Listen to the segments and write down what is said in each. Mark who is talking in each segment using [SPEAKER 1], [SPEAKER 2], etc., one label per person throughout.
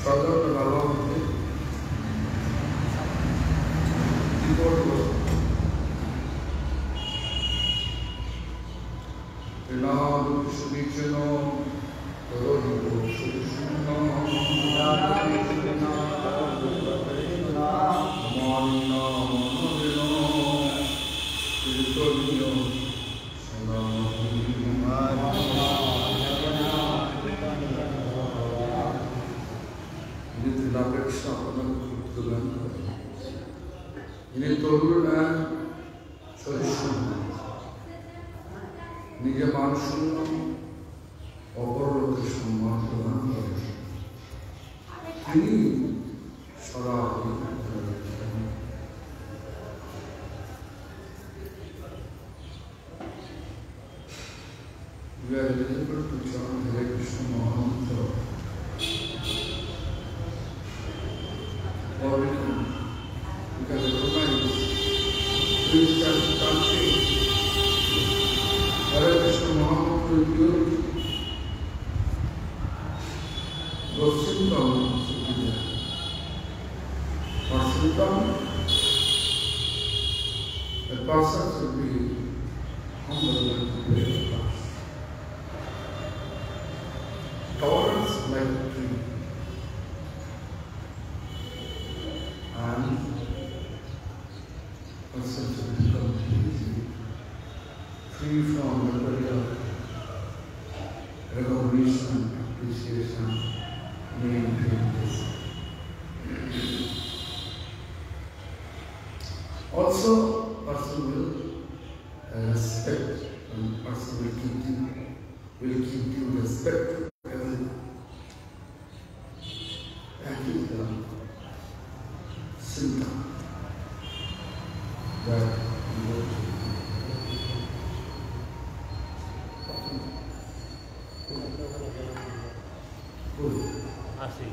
[SPEAKER 1] Further along the keyboard was Rinadu Shunichino Tadodipo Shushuna Manina Manadino Tiritodio Krishna ini tolul dan solution nije মানুষের অপর লোকের সম্মান প্রদান করেন তিনি সরাসরি we are eligible to chant Hare Krishna Mahamantra or we can recognize this country Hare Krishna Mahamantra is purity. Those symptoms should be there. For symptom, a person should be humble and brave. Tolerance like a tree. And person should become easy, free from material recognition, appreciation, name, this. Also, person will respect, and person will keep you respect. That is the symptom that you want to. Good.
[SPEAKER 2] Así.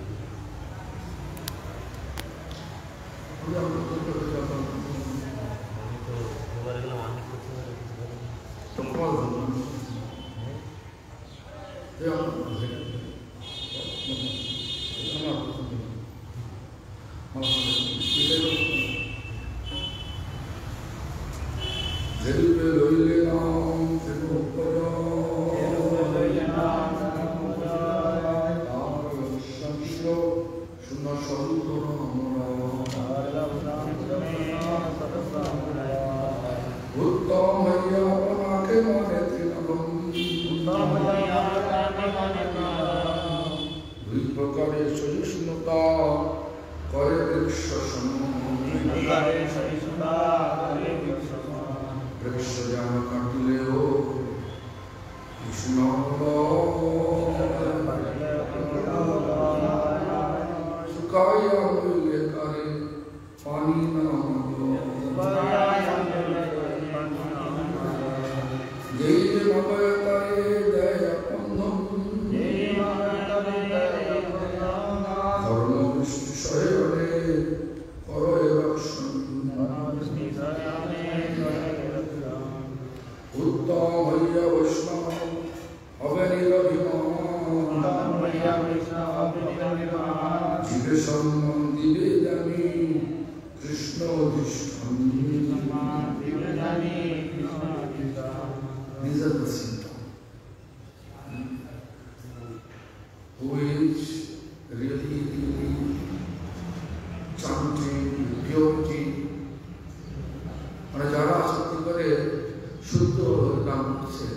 [SPEAKER 2] These are the symptoms. Who is really chanting with purity, and jara shakti kare shuddha naam se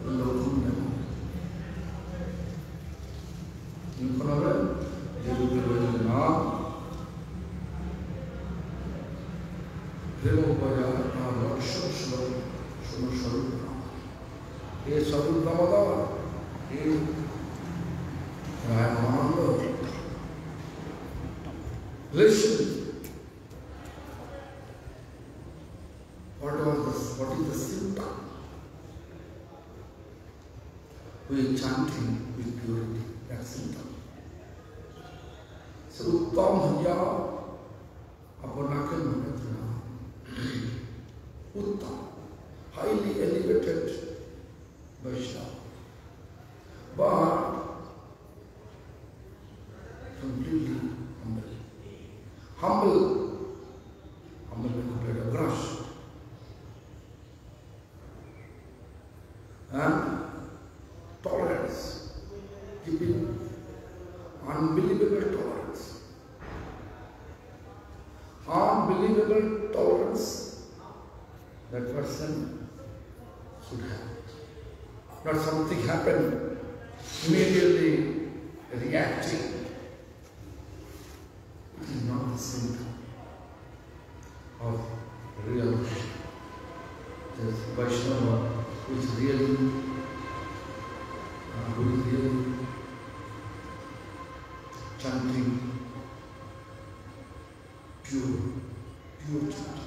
[SPEAKER 2] lokun naam. In Kannada, they will be doing naam. Prema upaya naam lakshya shlok shuna swarup naam. Ye swarup namada ye listen. What is the symptom? We are chanting with purity. That's symptom. So Uttam Hanya Apanaka Manatra. Uttam, highly elevated Vaishnava. But humble like a brush, and tolerance, keeping unbelievable tolerance. Unbelievable tolerance that person should have. Not something happened, immediately reacting. It is not the symptom of real Vaishnava, who is really chanting pure chanting.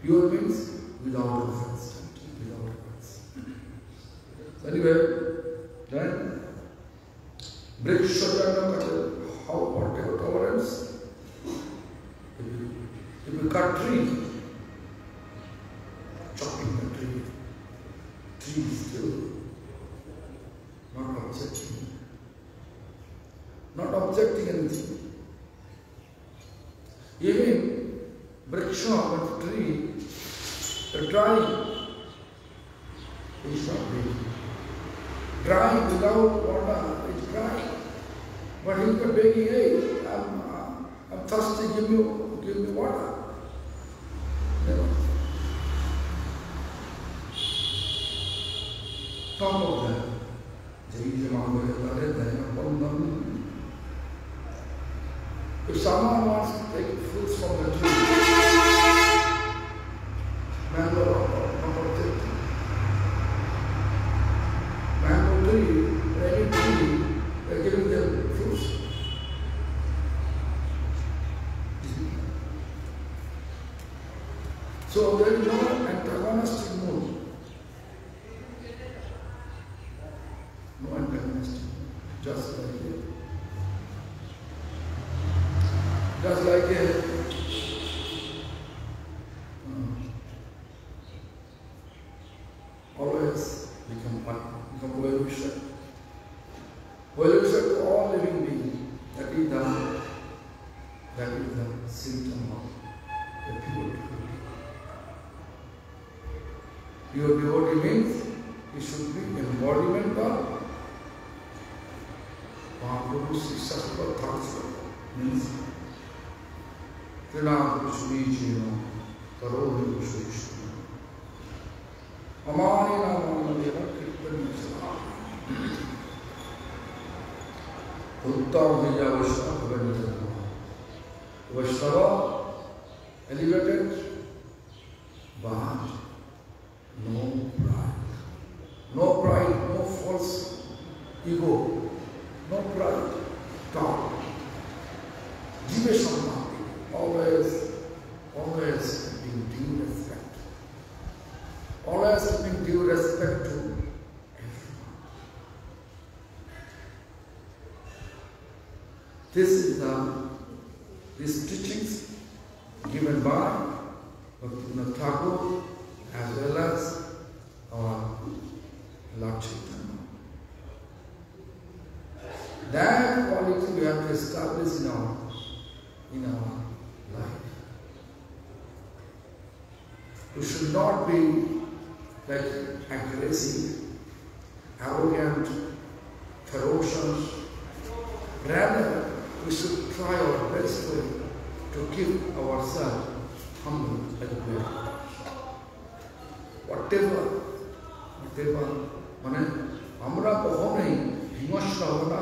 [SPEAKER 2] Pure means without offense, chanting without offense. So anyway, then Brikshajana, how whatever tolerance, if you cut tree, chopping the tree is still not objecting anything. Even briksha of a tree, the drying is not big. Drying without water is drying. But he's not begging, hey, I'm thirsty, give me water. Never. Top of that, if someone wants to take fruits from the tree, mango not objecting. Mango tree, any tree, they are giving them fruits. So there is no antagonistic mood. No antagonistic, just like it. Just like a always become well-wisher. Well-wisher to all living beings. That is the symptom of a pure devotee. Pure devotee means it should be embodiment of Mahaprabhu Sri Sattva means Trinam Pushmijino Karoli Pushmishno Amani Namanadeva Kirtan Misala Uttam Hiya Vaishnava Bhajanitana Vaishnava elevated but no pride. No pride, no false ego, no pride, talk. Jiveshamma, always giving due respect. Always giving due respect to everyone. These teachings given by Bhaktivinoda Thakur as well as our Lord Chaitanya. That quality we have to establish in our life. We should not be like aggressive, arrogant, ferocious. Rather, we should try our best way to keep ourselves humble like we are. Whatever, মানে আমরা কখনোই হিংস্র হব না,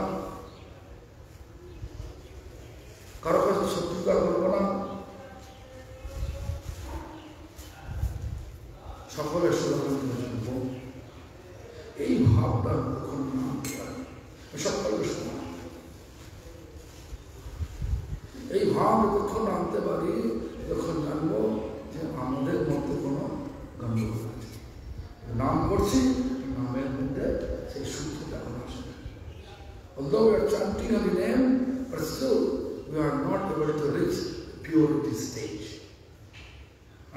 [SPEAKER 2] কারো কাছে শত্রুতা করবো না, সকলের সমালোচনা শুনবো, এই ভাবটা যখন আনতে পারি, সকলের সমান এই ভাব যখন আনতে পারি, তখন জানবো যে আমাদের মধ্যে কোনো গণ্ডগোল আছে। নাম করছি, নামের মধ্যে সেই শুদ্ধতা আসে। Although we are chanting the name, but still we are not able to reach purity stage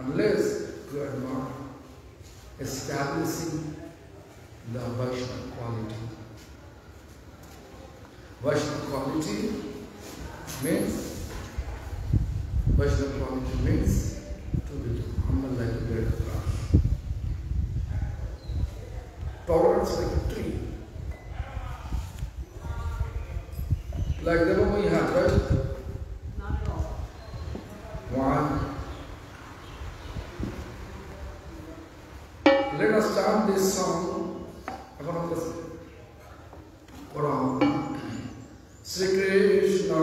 [SPEAKER 2] unless we are not establishing the Vaishnava quality. Vaishnava quality means Vaishnava quality means to be humble like a blade of grass. Tolerance like a tree. Like the one we have, right?
[SPEAKER 3] Not at all.
[SPEAKER 2] Why? Let us chant this song. Sri Krishna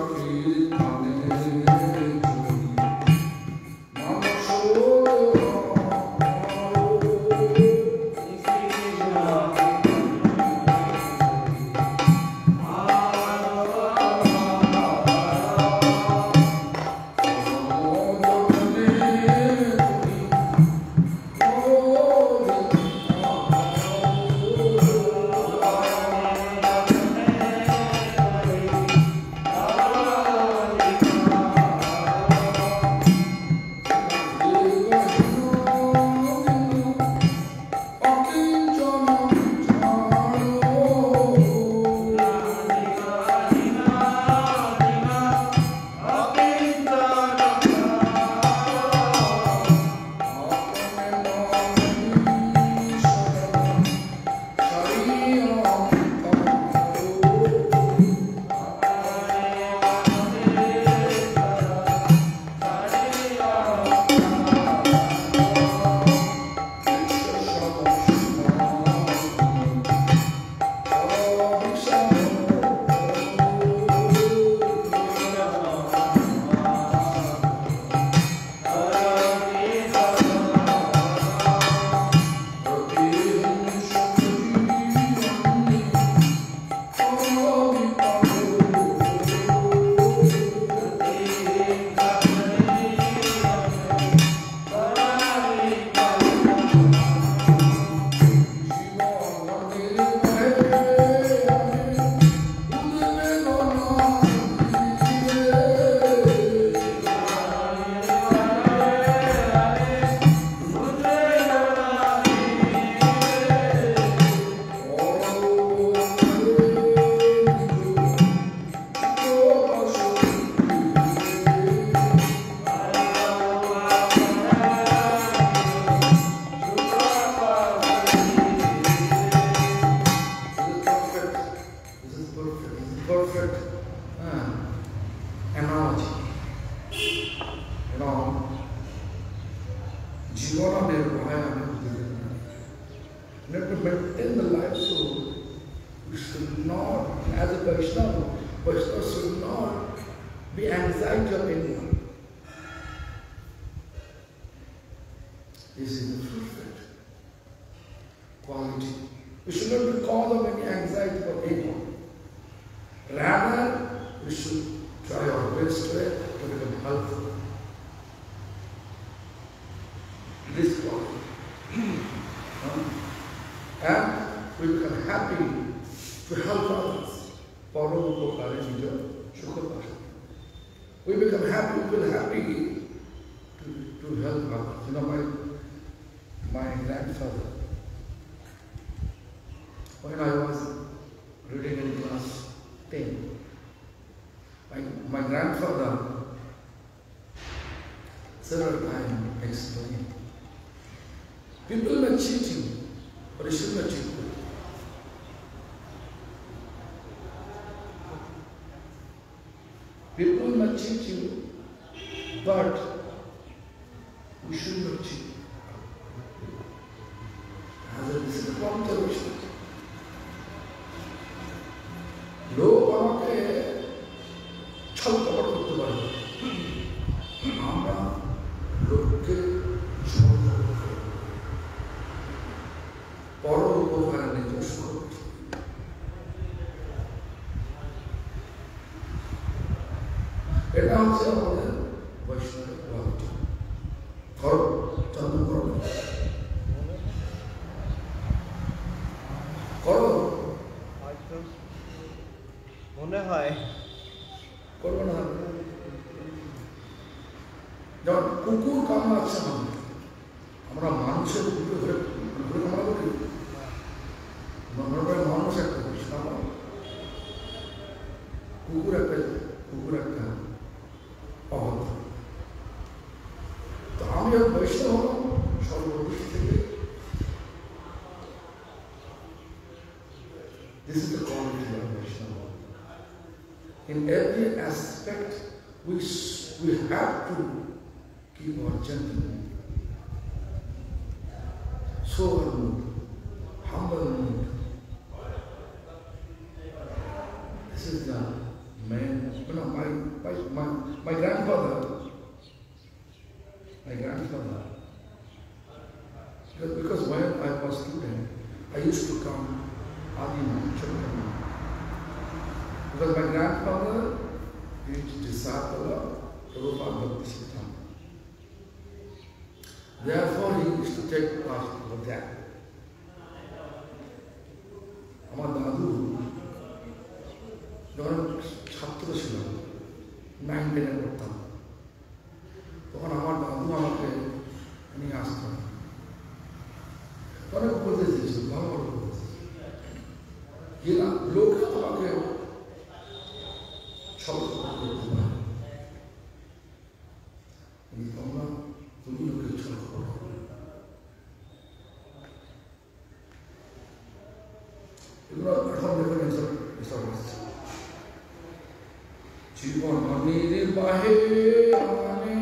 [SPEAKER 2] People may cheat you, but we should not cheat. This is the observation. লোক আমাকে ছল কপট করতে পারে, আমরা লোককে ছল কপট করি, পর উপকারে নিজস্ব করি। এটা হচ্ছে আমাদের বৈষ্ণবের কোয়ালিটি। করো চন্দ্র করো করো
[SPEAKER 4] মনে হয়
[SPEAKER 2] করবো না। যেমন কুকুর কামড়াচ্ছে আমরা মানুষের কুকুরে ধরে কুকুরে কামড়াবো কি? মানুষ একটা করিস কুকুর একটা অভদ্র This is the quality of Vaishnava. In every aspect, we have to keep our gentle mood, sober mood, humble mood. This is the main. My grandfather, because when I was student, I used to come Adina, Chokana. Because my grandfather is disciple of Prabhupada Bhaktisiddhanta. Therefore, he used to take class over there. আমার দাদু যখন ছাত্র ছিল 9-10 পড়তাম তখন আমার দাদু আমাকে নিয়ে আসতেন অনেক উপদেশ দিয়েছিল ভালো ভালো উপদেশ গেলাম লোক তোমাকে ছল করতে পারে তোমরা তুমি লোকের ছল করো এগুলো এখন দেখুন এসব আসছে জীবন নির্বাহে আনে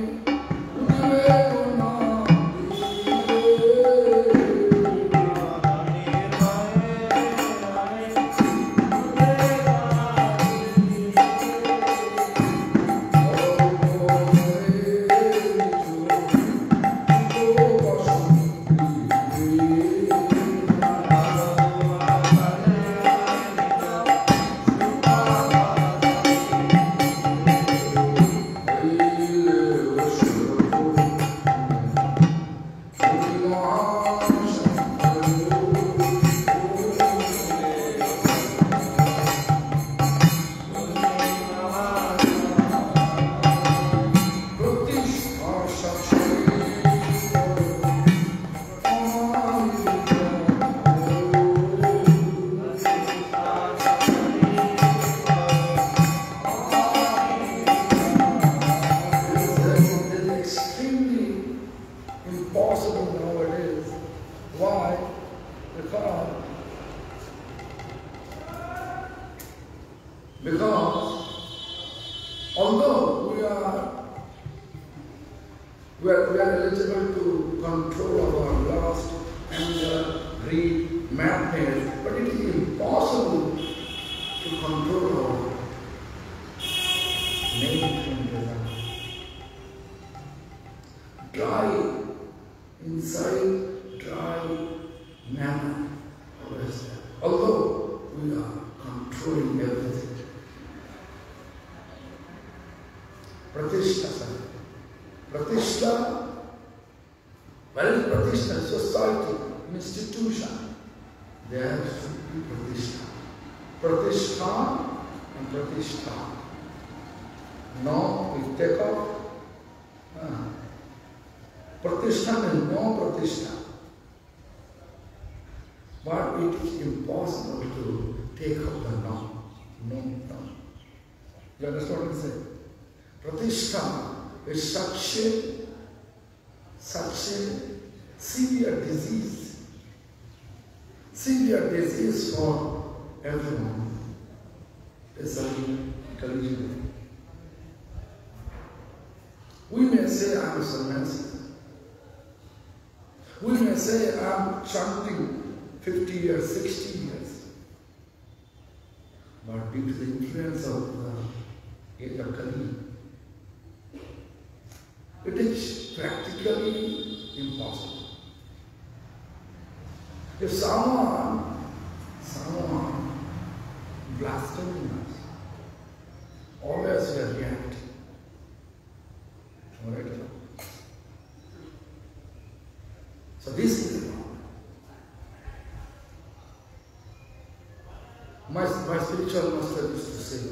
[SPEAKER 2] My spiritual master used to say,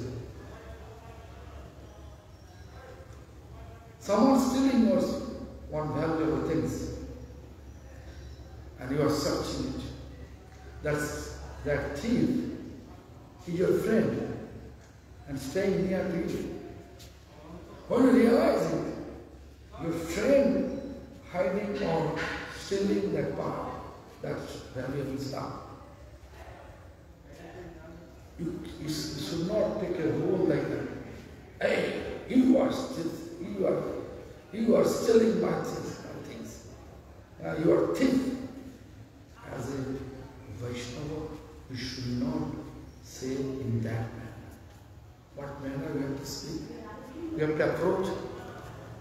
[SPEAKER 2] someone stealing your one valuable things and you are searching it. That thief is your friend and staying near to you. When you realize it, your friend hiding or stealing that part, that's valuable stuff. You should not take a role like that. Hey, you are stealing my things. You are thief. As a Vaishnava, you should not say in that manner. What manner you have to speak? You have to approach.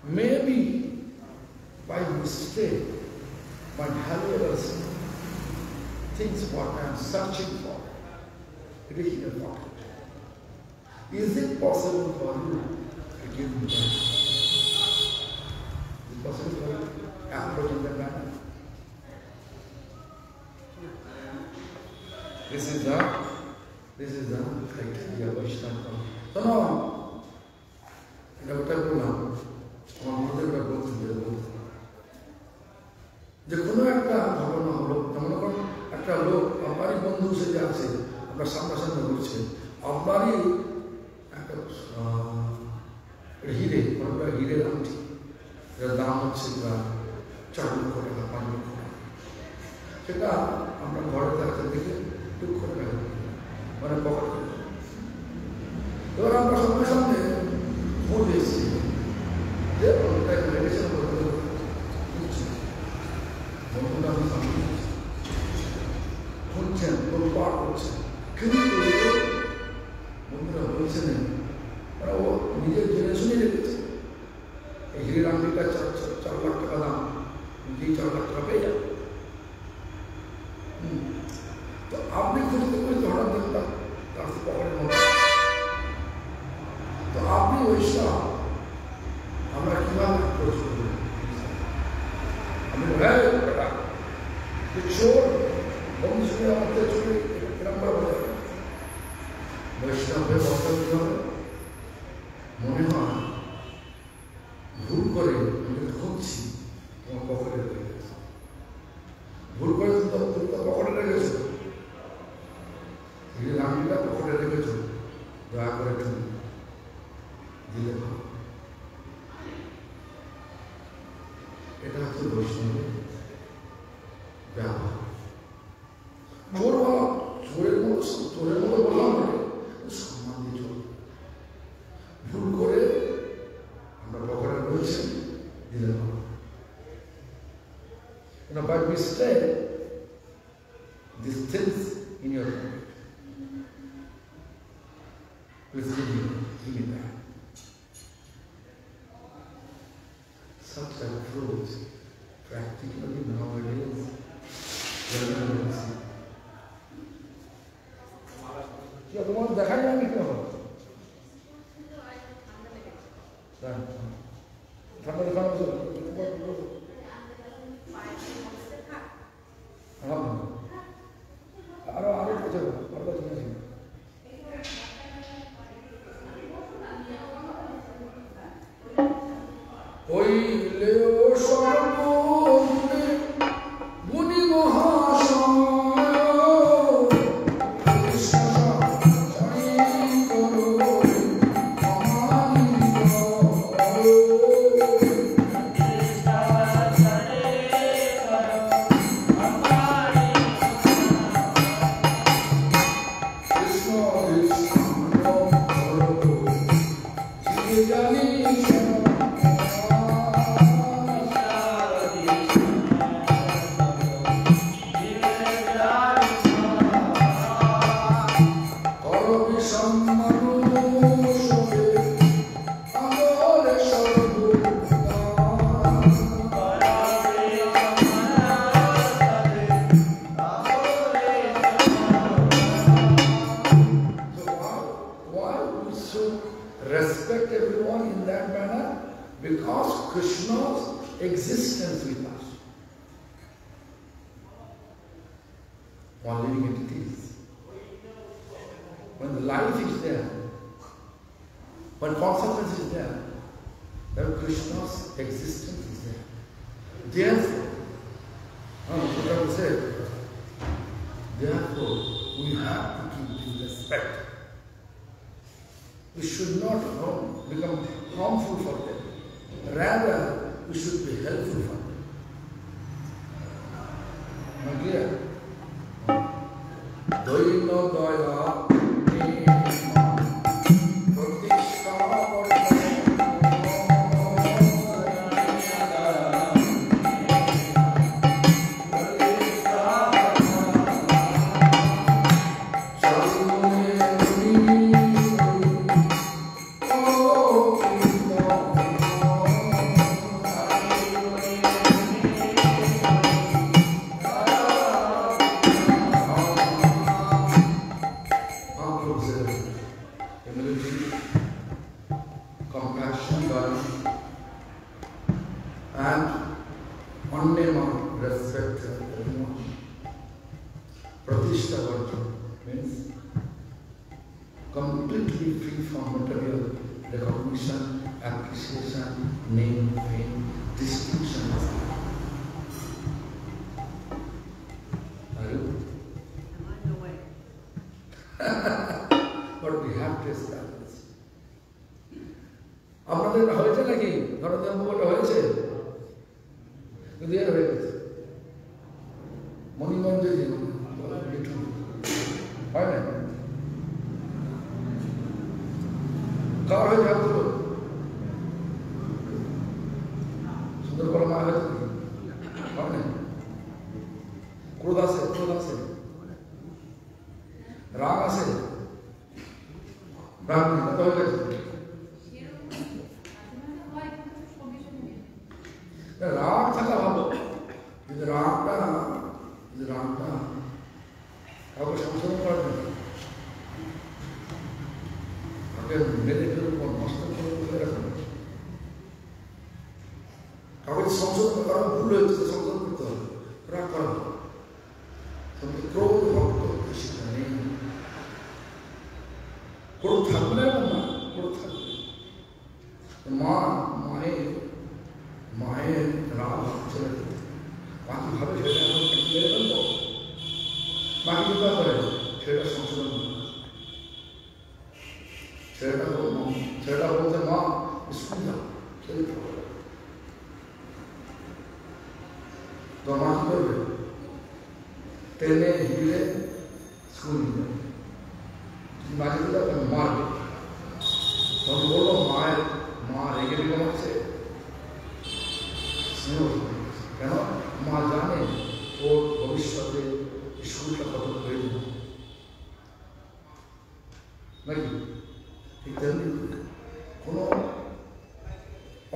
[SPEAKER 2] Maybe by mistake, my valuables things what I am searching for. It is in your pocket. Is it possible for you to give me that? Is it possible for you to approach in that manner? This is the criteria Vaishnava. So now, in our temple now, on Mother both যে কোনো একটা ঘটনা হলো, যেমন এখন একটা লোক আপনারই বন্ধু সেজে আছে, আপনার সামনাসামনি ঘুরছে, আপনারই একটা হিরে, হিরের আংটি, এটার দাম হচ্ছে প্রায় 4 লক্ষ টাকা, 5 লক্ষ টাকা। সেটা আমরা ঘরে থাকতে দেখে টুক করে গেল, মানে পকেট করে। এবার আমরা সঙ্গে সঙ্গে ফোন এসেছি যে রেখেছেন বন্ধুরা শুনছেন, পাঠ করছেন, কিন্তু বন্ধুরা বলছেন ওরা ও নিজের জেনে শুনে রেখেছে। এই হিরের আংটিটা 4 লাখ টাকা দাম, নিজেই 4 লাখ টাকা পেয়ে যাবে। তো আপনি খুঁজতে খুঁজতে হঠাৎ দেখলাম তার পকেটের মধ্যে। তো আপনি ওই সব আমরা কিভাবে অ্যাপ্রোচ করব? আমি চোর বন্ধু শুনে আমাদের চোখে এরকম করে বলে বৈষ্ণব হয়ে বক্তব্য হবে, মনে হয় ভুল করে আমি খুঁজছি তোমার পকেটে রেখে গেছে, ভুল করে তুমি তো পকেটে রেখেছো, এই রামটা পকেটে রেখেছো, দয়া করে তুমি দিলে ভালো। এটা হচ্ছে বৈষ্ণবের ব্যবহার। চোর বলা, চোরের মতো বললাম না, সম্মান দিয়ে চোর। ভুল করে আমরা পকেটে রয়েছি, দিলে ভালো। By mistake, these things in your pocket, please give me that. Such an approach, practically nowadays, very easy. क्या तुम्हारे देखा ही नहीं क्या हो? ठंडा दिखाना मुझे। हाँ। आरे कुछ है, और कुछ नहीं है। कोई ले ओ शर्मो मुनि महाशय respect everyone in that manner because Krishna's existence with us. One living entities. When the life is there, when consciousness is there, then Krishna's existence is there. Therefore, therefore, we have to keep due respect. We should not become harmful for them. Rather, we should be helpful for them. My dear, Doino Doya possess humility, compassion, love, and Annema, respect everyone. Pratishtha Varta means completely free from material recognition, appreciation, name, fame, distinction. Are you?
[SPEAKER 3] Am I in the way?
[SPEAKER 2] But we have to establish. আপনাদের হয়েছে নাকি ধরনের বলে হয়েছে হয়ে গেছে মণিমঞ্জরি মিঠু হয় না কার হয়ে যাবে তো সুন্দর করে মা হয়েছে হয় না ক্রোধ আছে রাগ আছে রাগ কত হয়ে গেছে রাগ থাকা ভালো কিন্তু রাগটা কাউকে সংশোধন করার জন্য কাউকে মেরে ফেলে নষ্ট করে রাখুন কাউকে সংশোধন করা ভুল হয়েছে সংশোধন করতে হবে রাগ করা হবে ক্রোধ ভক্ত কৃষ্ণ নেই ক্রোধ থাকবে না ক্রোধ থাকবে মায়ের রাগ ছেড়ে দেবে বাকি ভাবে সেটা এখন মেরে ফেলবো বাকি কৃপা করে সেটা সংশোধন ছেলেটা বলতে মা স্কুল যাও খেলতে হবে তো মা কি করবে টেনে হিলে স্কুল নিয়ে বাকি যাবে মারবে তখন বললো মা রেগে রেগে মারছে কেন মা জানে ওর ভবিষ্যতে স্কুলটা কত প্রয়োজন নাকি ঠিক তেমনি কোনো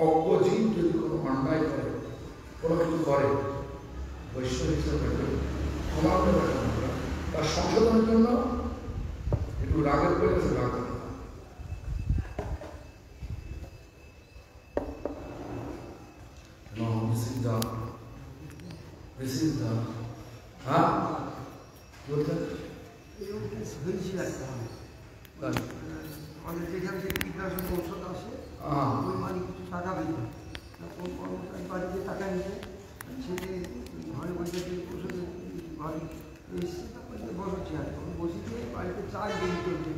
[SPEAKER 2] অজ্ঞজীব যদি কোনো অন্যায় করে কোনো কিছু করে বৈষ্ণব হিসেবে ক্ষমা করে তার সংশোধনের জন্য একটু রাগের পরিবেশে রাগ This is the বলছেন
[SPEAKER 1] হয়েছিল একটা আমাদের যেখানে যে কীটনাশক ঔষধ আসে ওই মানে কিছু টাকা দিত কোন কর্মচারী বাড়িতে টাকা নিতে সেটি ঘরে বসে ওষুধের ঘরে এসছে তারপরে বসেছি আর তখন বসে দিয়ে বাড়িতে চাল দেরি করবে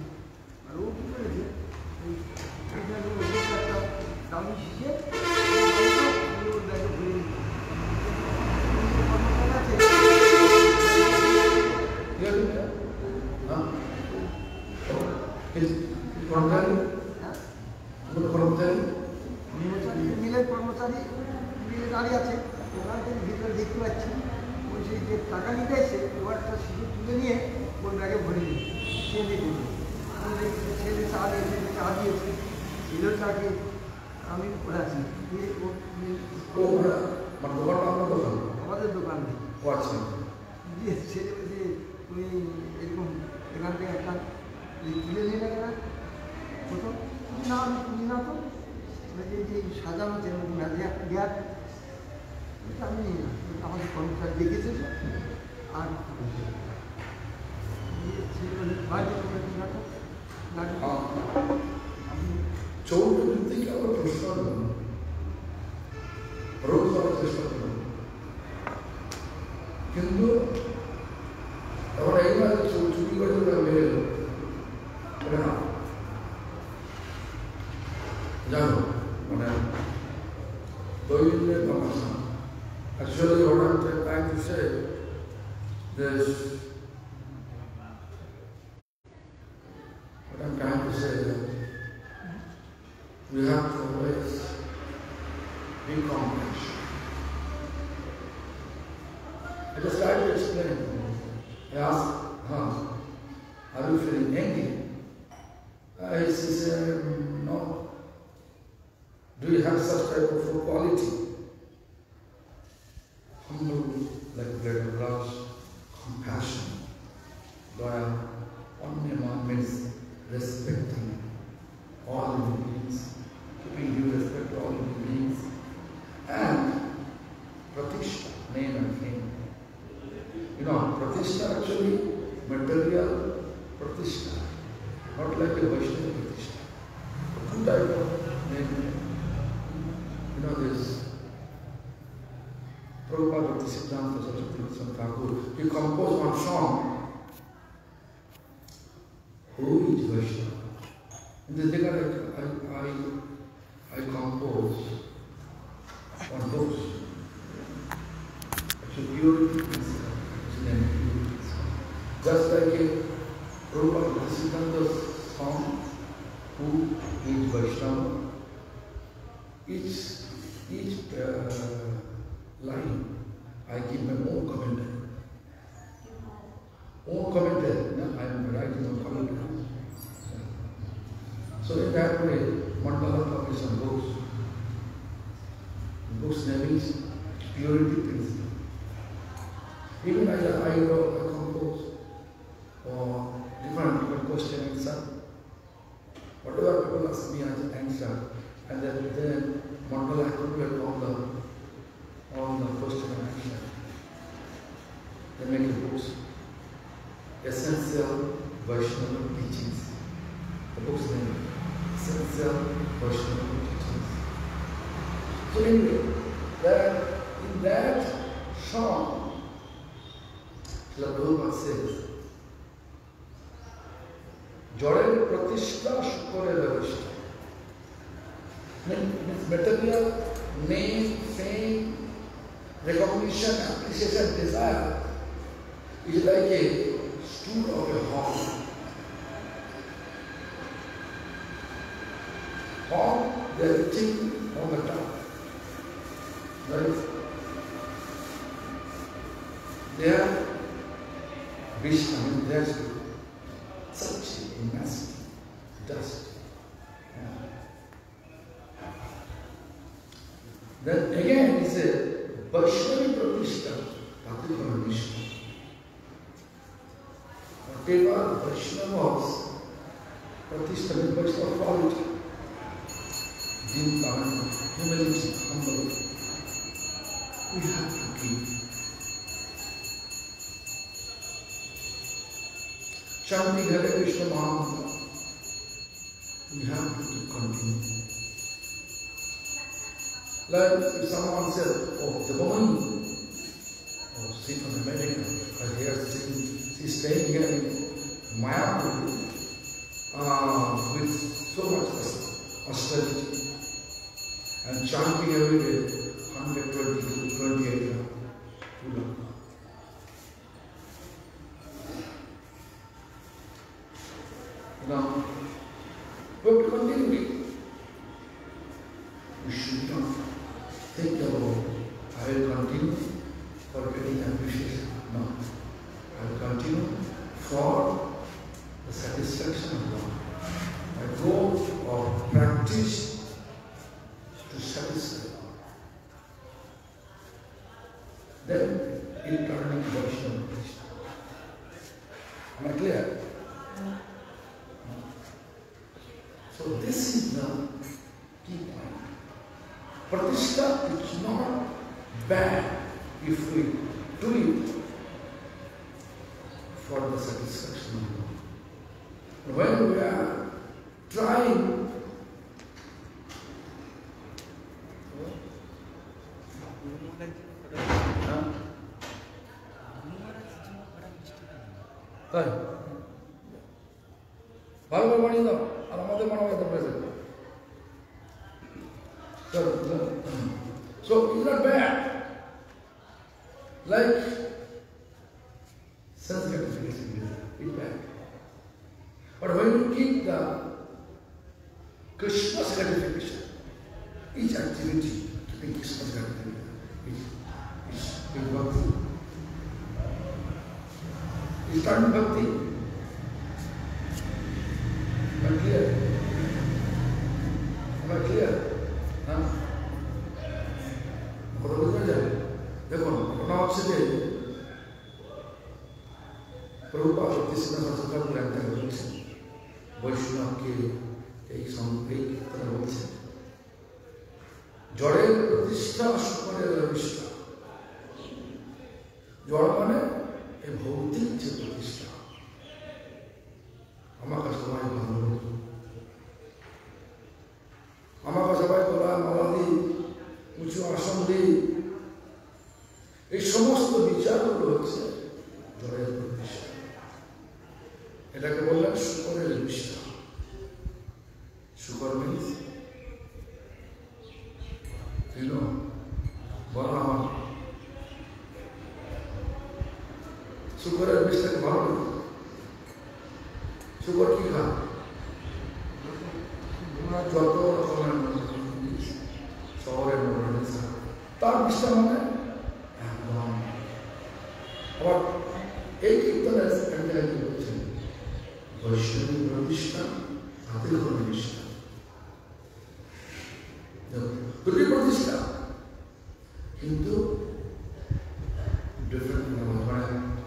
[SPEAKER 1] আর ও কী করেছে একটা দামি শিখে ওর ব্যাগে ভরে মিলের কর্মচারী মিলে দাঁড়িয়ে আছে ওখান থেকে ভিতরে দেখতে পাচ্ছি ওই সেই যে টাকা নিতে এসে ওয়ারটা শিশু তুলে নিয়ে ওর ব্যাগে ভরে নিয়ে ছেলে দিল ছেলে চা দিয়েছে চা দিয়েছে ছেলের চাকে আমি করে আছি আমাদের দোকানে দিয়ে ছেলে বলছে তুমি এরকম এখান থেকে একটা তুলে নিয়ে না কেন প্রথম না আমি তুলি না তো যে সাজানো গ্যাপ আমি নিই না আমাদের কর্মচারী দেখেছে আর
[SPEAKER 2] চৌর্যবৃত্তিকে আবার প্রশ্ন রোধ করার চেষ্টা করুন কিন্তু এখন এইবার চুরি করে মেরে এলো না জানো মানে দৈনন্দিন সমস্যা actually what I'm trying to say is what I'm trying to say is we have to always be compassionate. I just tried to explain. I asked her, are you feeling angry? She said, no. Do you have such type of quality? Humble, like bread of love, compassion, loyal, Annema means like a Vaishnava Pratishtha. Two types of men. You know this. Prabhupada Bhaktisiddhanta Saraswati Goswami Thakur, he composed one song, Who is Vaishnava? In this regard, I composed one book. Actually, purity principle. Just like a Prabhupada Bhaktisiddhanta's song, Who is Vaishnava? Each line, I give my own commentary. Own commentary. No, I am writing on commentary. So in that way, Mandala published some books. Books name is Purity Principle. Even I compose different question and answer. Whatever people ask me, I answer. And then Mandala I calculate all the question and answer. They make books. Essential Vaishnava Teachings. The book's name is Essential Vaishnava Teachings. So anyway, in that song, Srila Prabhupada says, Joder Pratishtha Shukore Lavishta. Means material, name, fame, recognition, appreciation, desire is like a stool of a hall. Hall, they are reaching on the top. Right? They are Vishnu, there's such a massive dust. Yeah. Then again he said, Vaishnavi Pratishtha, Patipada Vishnu. Whatever Vaishnavas, Pratishtha means Vaishnava quality, humility, humble, we have to keep. Chanting Hare Krishna Mahamantra, we have to continue. Like if someone says, oh, the woman, she's from America, she's staying here in Mayapur with so much austerity and chanting every day 120 to 28 hours. Now, we have to continue. We should not think about, I will continue for getting appreciation. No. I will continue for the satisfaction of God. My goal of practice to satisfy God. Then it turning Vaishnava Krishna. Am I clear? So this is the key point. Pratishtha is not bad if we do it for the satisfaction of God. When we are trying তাই ভালো করে বানিয়ে দাও আর আমাদের মনে হয় present so it's not bad like sense gratification is bad but when you keep the Krishna's gratification each activity keeping Krishna's gratification is bhakti. Is starting bhakti. Am I clear? Am I clear? Huh? কথা বুঝতে যাবে দেখুন ঘটনা হচ্ছে যে প্রভুপাদ ভক্তিসিদ্ধান্ত সরকার একটা বলছেন বৈষ্ণবকে এই কথা বলছেন জড়ের প্রতিষ্ঠা সুখের প্রতিষ্ঠা জড় মানে এই ভৌতিক যে প্রতিষ্ঠা আমাকে সবাই ভালো ডায়াবেটিসটাকে ভালো লাগে। সুগার কি খায়? যত রকমের জিনিস শহরের মধ্যে তার বিষটা মানে একদম। আবার এই কীর্তনের এক জায়গায় কি বলছেন, বৈষ্ণবী প্রতিষ্ঠা হাতে কোনো নিষ্ঠা, দুটি প্রতিষ্ঠা কিন্তু ডিফারেন্ট মানে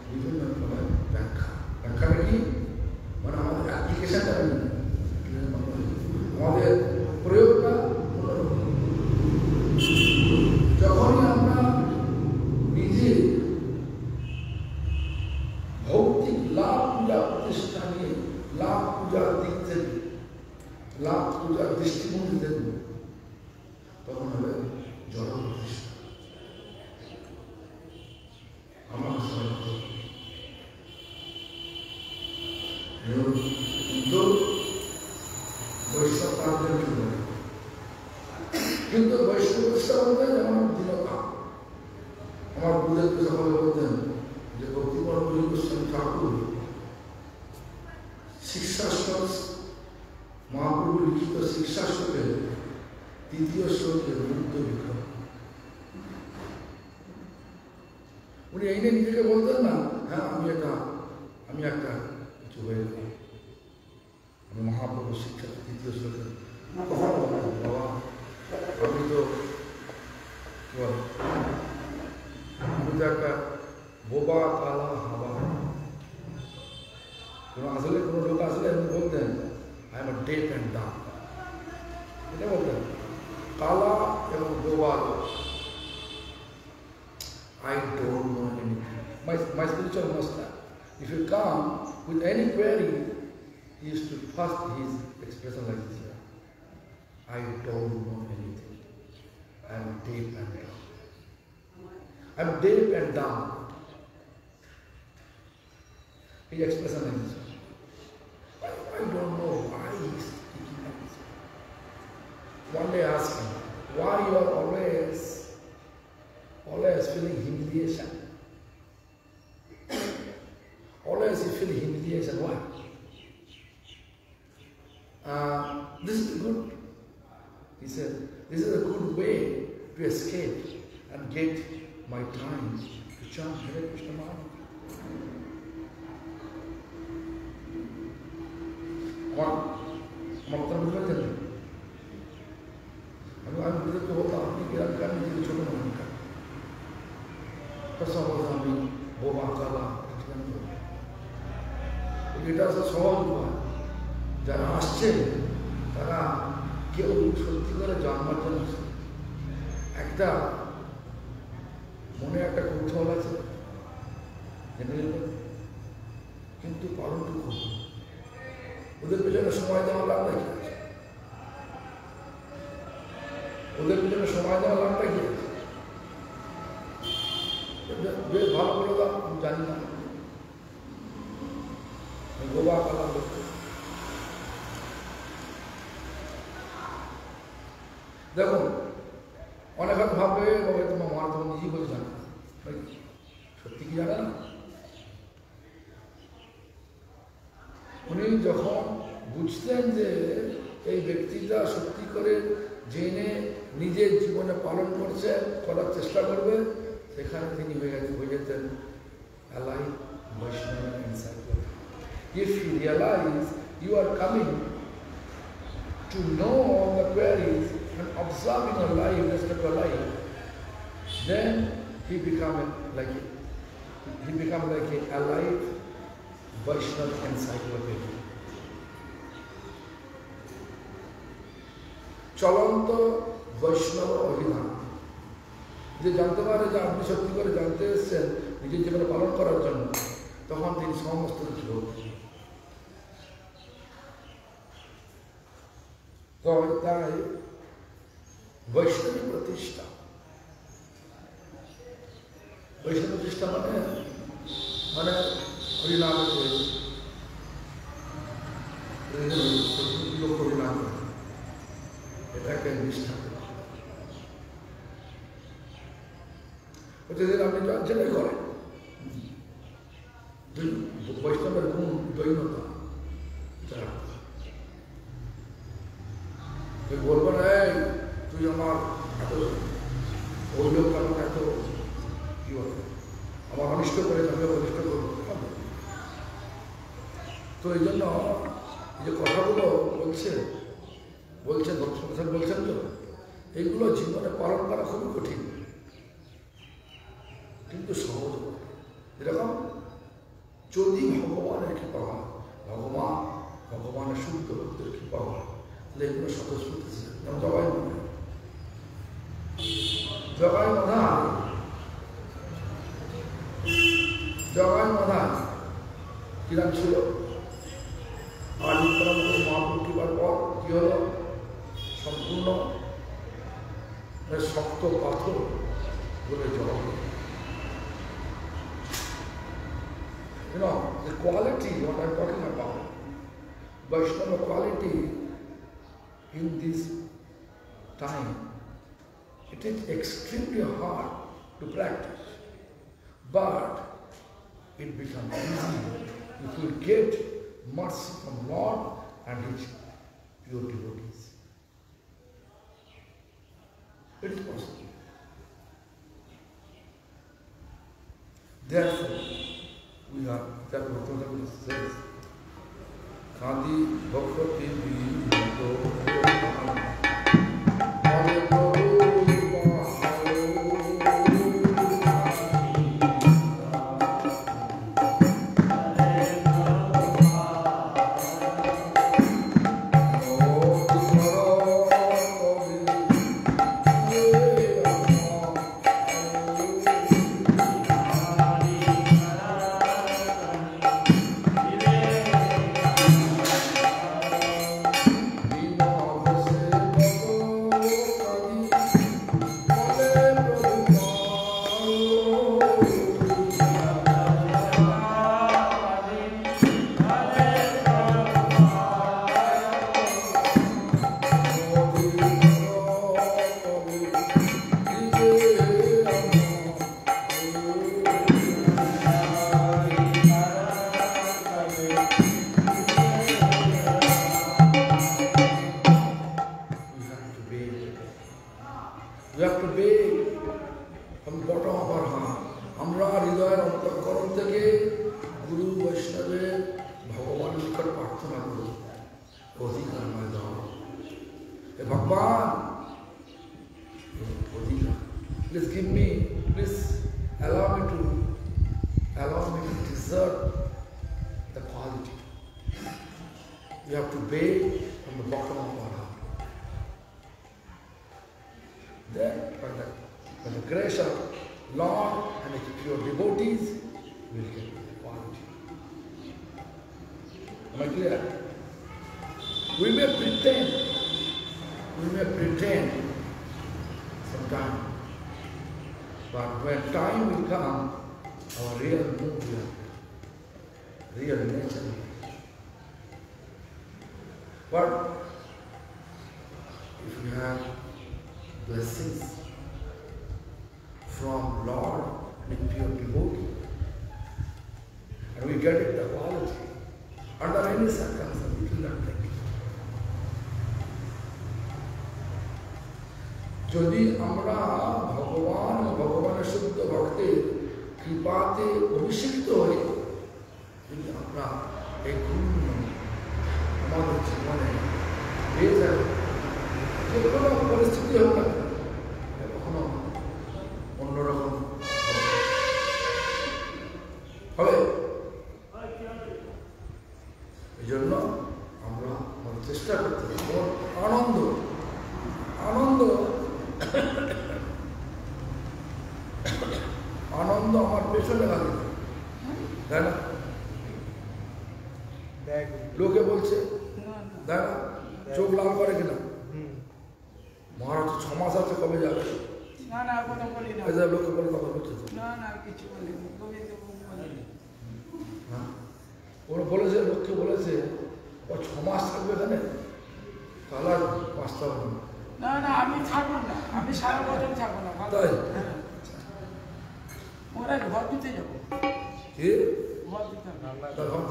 [SPEAKER 2] বিভিন্ন রকমের ব্যাখ্যা। ব্যাখ্যাটা কি মানে আমাদের অ্যাপ্লিকেশনটা আমাদের প্রয়োগটা অন্যরকম। যখনই আমরা নিজে ভৌতিক লাভ পূজা প্রতিষ্ঠা নিয়ে লাভ পূজার দিক থেকে লাভ পূজার দৃষ্টিভঙ্গি দেখব, তখন হবে জড় প্রতিষ্ঠা। আমার কিন্তু বৈষ্ণব তাদের জন্য, কিন্তু বৈষ্ণব প্রতিষ্ঠা বলতে যেমন দীনতা। আমার গুরুদেবকে সকলে বলতেন যে ভক্তিপূর্ণ গোস্বামী ঠাকুর শিক্ষাষ্টক মহাপ্রভু লিখিত শিক্ষাষ্টকের তৃতীয় শ্লোকের মুগ্ধ বিক্রম। উনি এই নিয়ে নিজেকে বলতেন না, হ্যাঁ আমি একটা কিছু হয়ে গেল, আমি মহাপ্রভু শিক্ষা তৃতীয় শ্লোকের বাবা আমি তো একটা বোবা কালা হাওয়া। কোনো লোক আসলে এমনি বলতেন I am a deaf and dumb, এটা বলতেন কালা এবং বোবা লোক। I don't know anything. My spiritual master, if you come with any query, he used to first his expression like this: I don't know anything. I am deaf and dumb. I am deaf and dumb. His expression like this. I don't know why he is speaking like this. One day I asked him, why you are always feeling humiliation? Always you feel humiliation. Why? This is good. He said, this is a good way to escape and get my time to chant Hare Krishna Mahamantra. আমার কথা বুঝতে পারছেন? আমি বুঝতে বলতাম আপনি গ্রাম গ্রামে যদি ছোট মানুষ আমি বোবা কালা এটা সহজ উপায়। যারা আসছে তারা কেউ সত্যি করে জানবার জন্য একটা মনে একটা কৌতূহল আছে, কিন্তু পালনটুকু ওদের পেছনে সময় দেওয়ার লাভটা কি আছে? ওদের পেছনে সময় দেওয়ার লাভটা কি আছে? বেশ ভালো করে দাম আমি জানি না, গোবা কালা করতে। দেখুন অনেক হাত ভাববে বাবা তোমার মা তোমার নিজেই বলে জানে, সত্যি কি জানে না? উনি যখন বুঝতেন যে এই ব্যক্তিটা সত্যি করে জেনে নিজের জীবনে পালন করছে, করার চেষ্টা করবে, সেখানে তিনি হয়ে যেতেন alive Vaishnava encyclopedia. If you realize you are coming to know all the queries and observing your life, rest of your life, then he become like a alive Vaishnava encyclopedia. চলন্ত বৈষ্ণব অভিধান, যে জানতে পারে যে আপনি সত্যি করে জানতে এসেছেন নিজের জীবনে পালন করার জন্য, তখন তিনি সমস্ত কিছু বলছেন। তো তাই বৈষ্ণবী প্রতিষ্ঠা, বৈষ্ণব প্রতিষ্ঠা মানে হরিনামে হরিনাম, এটাকে নিষ্ঠা। যেদিন আপনি যেটাই করেন দৈনতা তুই বলবো না এই তুই আমার এত ওই লোক আমার এত কি বলে আমার অনিষ্ট করে আমি অনিষ্ট করবো তো এই জন্য এই যে কথাগুলো বলছেন দর্শন বলছেন তো এইগুলো জীবনে পালন করা খুবই কঠিন কিন্তু সহজ এরকম যদি ভগবানের কৃপা হয় ভগবানের শুদ্ধ ভক্তের কৃপা হয় তাহলে এগুলো স্বতঃস্ফূর্ত ছিলেন যেমন জগাই মাধান কিরাম ছিল আর মহাপুর কৃপার পর কি হলো সম্পূর্ণ শক্ত পাথর বলে জবাব You know, the quality, what I'm talking about, Vaishnava quality in this time, it is extremely hard to practice, but it becomes easy if you get mercy from Lord and His pure devotees. It is possible. Therefore, we are that Bhakti says, Khadi Bhakti Bhakti যদি আমরা ভগবান ও ভগবানের শুদ্ধ ভক্তের কৃপাতে অভিষিক্ত হই, যদি আমরা এই গুণ আমাদের জীবনে পেয়ে যাই, যে কোনো পরিস্থিতি হোক না কখনো অন্যরকম হবে। এই জন্য আমরা আমাদের চেষ্টা করতে হবে। আনন্দ আনন্দ আমার পেছনে লাগে, তাই না? লোকে বলছে, তাই না? চোখ লাল করে কিনা, মহারাজ 6 মাস আছে, কবে যাবে? লোকে বলে কথা বলছে, ওরা বলেছে, লোককে বলেছে ও 6 মাস থাকবে এখানে, তাহলে আর বাঁচতে হবে না।
[SPEAKER 3] না না, আমি থাকবো না, আমি সারা বছর থাকবো না।
[SPEAKER 2] তাই
[SPEAKER 3] ওরা ঘর দিতে যাবো,
[SPEAKER 2] কি
[SPEAKER 3] ঘর দিতে
[SPEAKER 2] ঘর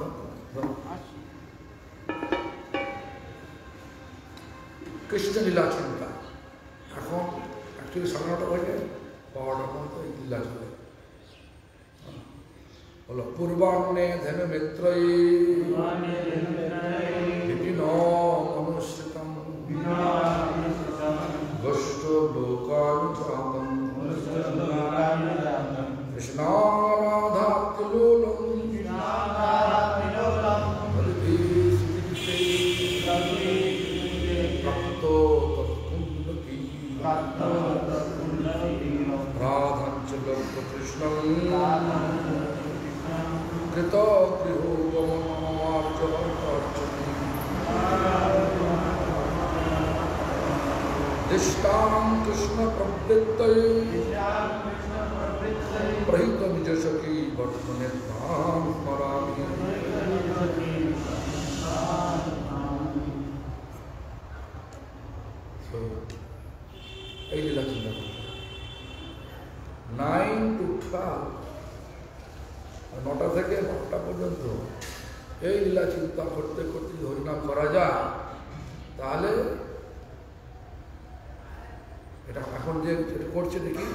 [SPEAKER 2] কৃষ্ণ লীলা চিন্তা এখন অ্যাকচুয়ালি 9:30 বাজে 12টার মতো এই লীলা চলে বলো পূর্বাহ্নে ধেনু মিত্রই বিপিন অনুষ্ঠিতম গোষ্ঠ লোকানুজাতম কৃষ্ণারাধাতুলোলম প্রাপ্তো তৎকুণ্ডকী রাধাঞ্চল কৃষ্ণং কৃত গৃহ গমনার্চনী দিষ্টাং কৃষ্ণ প্রবৃত্তয়ে প্রহিত নিজ সখী বর্তনে ধাম স্মরামি এই লীলা চিন্তা 9 to 12 9টা থেকে 12টা পর্যন্ত এই লীলা চিন্তা করতে করতে হরিনাম করা যায় তাহলে এটা এখন যে করছে দেখি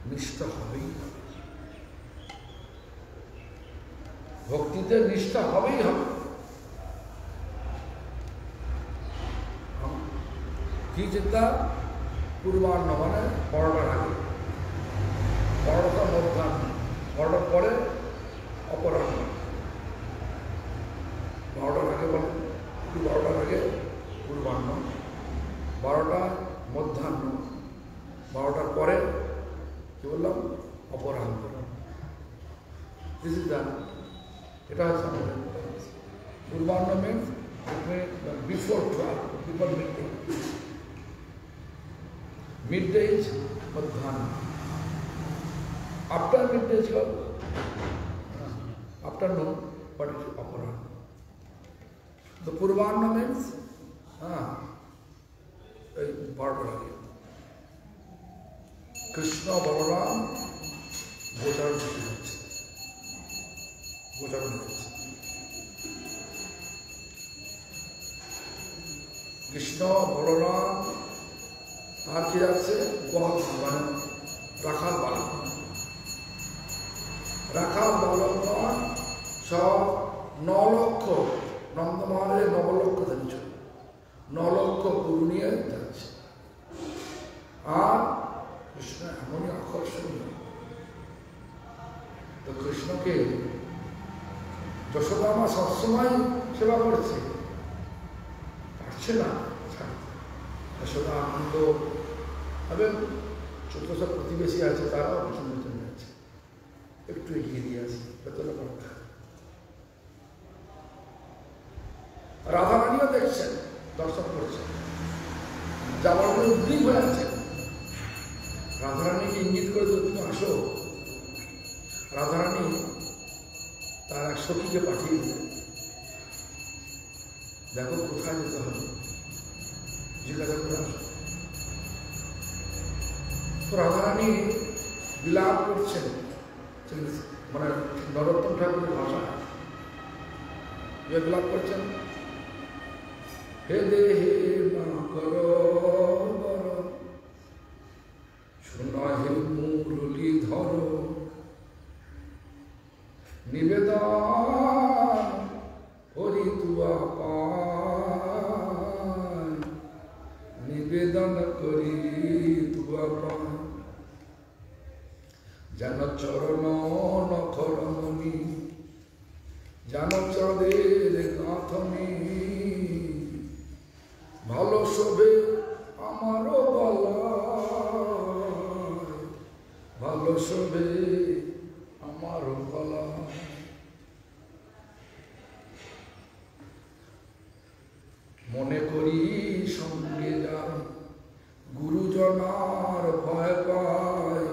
[SPEAKER 2] নিষ্ঠা হবেই হবে ভক্তিতে নিষ্ঠা হবেই হবে কি চিন্তা পূর্বাহ্ন মানে 12টার আগে 12টা মধ্যাহ্ন 12টার পরে অপরাহ্ন 12টার আগে বলেন 12টার আগে পূর্বাহ্ন 12টা মধ্যাহ্ন 12টার পরে কি বললাম অপরাহ্ন এটা হচ্ছে আমাদের পূর্বাহ্ন means before 12 before midday midday is madhyana after midday is called afternoon but it is aparahna the purvahna means Krishna Balaram গোচারণ হচ্ছে কৃষ্ণ বলরাম আর কি আছে মানে রাখাল বালকগণ সব 9 লক্ষ নন্দমানের 9 লক্ষ যাচ্ছে 9 লক্ষ গুরু নিয়ে যাচ্ছে আর কৃষ্ণ এমনই আকর্ষণীয় তো কৃষ্ণকে যশোদা মা সবসময় সেবা করছে পারছে না যশোদা আনন্দ এবং ছোট সব প্রতিবেশী আছে তারাও পছন্দ চলে যাচ্ছে একটু এগিয়ে দিয়ে আসে ভেতরে কথা রাধারানীও দেখছেন দর্শন করছেন যাওয়ার পরে উদ্গ্রীব হয়ে আছেন রাধারানীকে ইঙ্গিত করে তুমি আসো রাধারানী তার এক সখীকে পাঠিয়ে দিলেন দেখো কোথায় যেতে হবে জিজ্ঞাসা করে আসো তো রাধারানী বিলাপ করছেন মানে নরোত্তম ঠাকুরের ভাষা বিলাপ করছেন হে দেহে মা করো শোনা হে মুরলি ধরো নিবেদন হরি তুয়া পায় নিবেদন করি তুয়া পায় যেন চরণ নখরমণি যেন চদের গাঁথনি ভালো শোভে আমারও গলায় ভালো শোভে আমারও গলায় মনে করি সঙ্গে যায় গুরুজনার ভয় পায়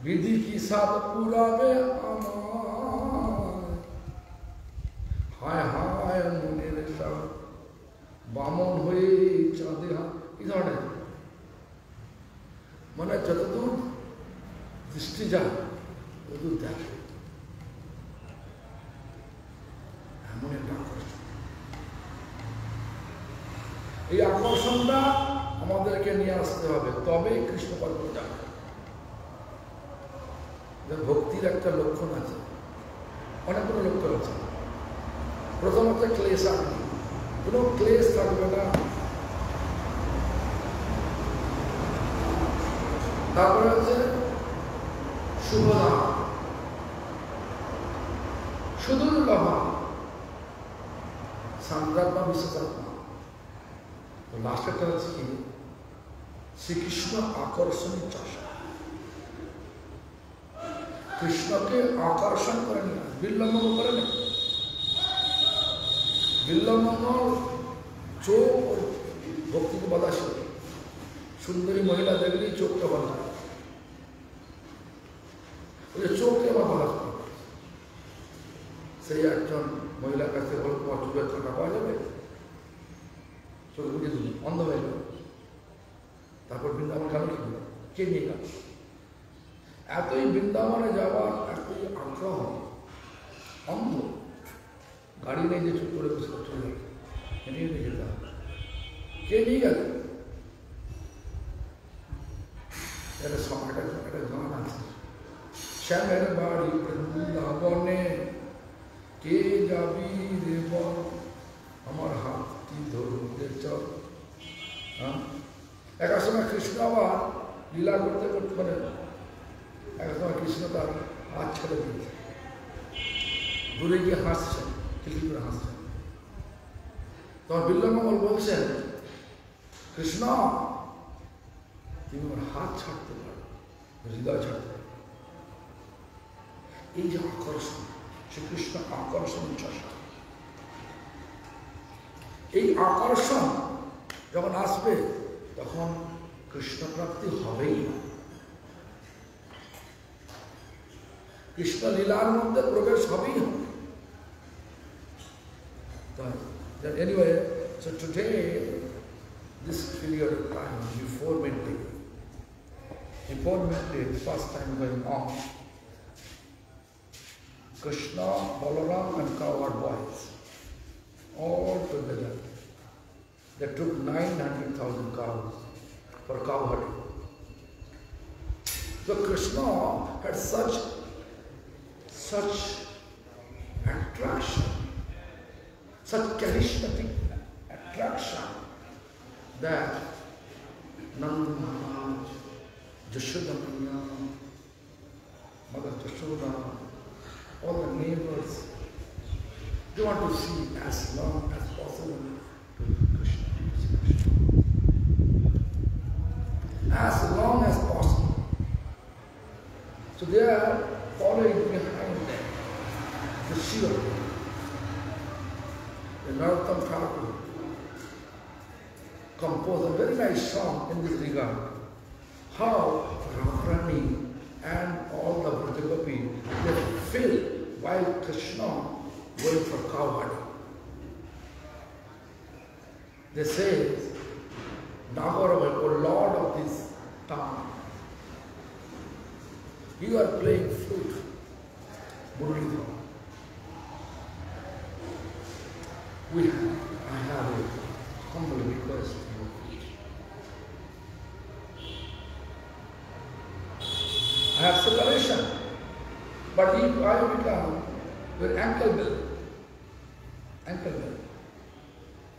[SPEAKER 2] বিধি কি সাপ পুরাবে আমার হায় হায় মনের সাপ বামন হয়ে চাঁদে হাত কি ধরনের মানে যতদূর দৃষ্টি যায় ততদূর দেখে এই আকর্ষণটা আমাদেরকে নিয়ে আসতে হবে, তবেই কৃষ্ণ পর্ব যাবে। ভক্তির একটা লক্ষণ আছে, অনেকগুলো লক্ষণ আছে। প্রথমত ক্লেশ আগ্নি, কোনো ক্লেশ থাকবে না। তারপরে হচ্ছে শুভদা, সুদুর্লভা, সান্দ্রাত্মা, বিশ্বতাত্মা। তো লাস্টেরটা হচ্ছে কি, শ্রীকৃষ্ণ আকর্ষণী চাষা, কৃষ্ণকে আকর্ষণ করে নিয়ে বিল্লম্বন করে নেই। বিল্লম্বন চোখ ও ভক্তিকে বাধা ছিল। সুন্দরী মহিলা দেখলেই চোখটা বাধা, ওই চোখকে আমার বাধা করে। সেই একজন মহিলার কাছে বল, তোমার চোখের টাকা পাওয়া যাবে? চোখ বুঝে দিল, অন্ধ হয়ে গেল। তারপর বৃন্দাবন কেন কি হলো, কে নিয়ে গেল? এতই বৃন্দাবনে যাওয়ার এতই আগ্রহ, অন্ধ, গাড়ি নেই যে চুপ করে বসে চলে গেল, নিয়ে যেতে হবে। কে নিয়ে গেল? একটা গান আছে, শ্যামের বাড়ি বৃন্দাবনে কে যাবি রে বল, আমার হাতটি ধরতে চল। এক সময় কৃষ্ণ আবার লীলা করতে করতে, মানে এক সময় কৃষ্ণ তার হাত ছেড়ে দিয়েছে, দূরে গিয়ে হাসছেন, খিলি করে হাসছেন। তখন বিল্লমঙ্গল বলছেন, কৃষ্ণ তুমি আমার হাত ছাড়তে পারো, হৃদয় ছাড়তে পারো। এই যে আকর্ষণ, শ্রীকৃষ্ণ আকর্ষণ চাষা, এই আকর্ষণ যখন আসবে তখন কৃষ্ণ প্রাপ্তি হবেই। কৃষ্ণ লীলার মধ্যে প্রবেশ হবেই হবে। Anyway, so today, this period of time before midday, the first time going on, Krishna, Balaram and cowherd boys, all together, they took 900,000 cows for cowherding. So Krishna had such attraction, such charismatic attraction, that Nanda Maharaj, Jashoda Maya, Mother Jashoda, all the neighbors, they want to see as long as possible to Krishna. As long as possible. So they are following behind them, the Shiva, the Narottam Thakur composed a very nice song in this regard. How Radharani and all the Vrajagopi, they feel while Krishna went for cowherding. They say, Nagaravan, O Lord of this town, you are playing flute, Muralidhara. I have a humble request to you. I have separation, but if I become your ankle bill,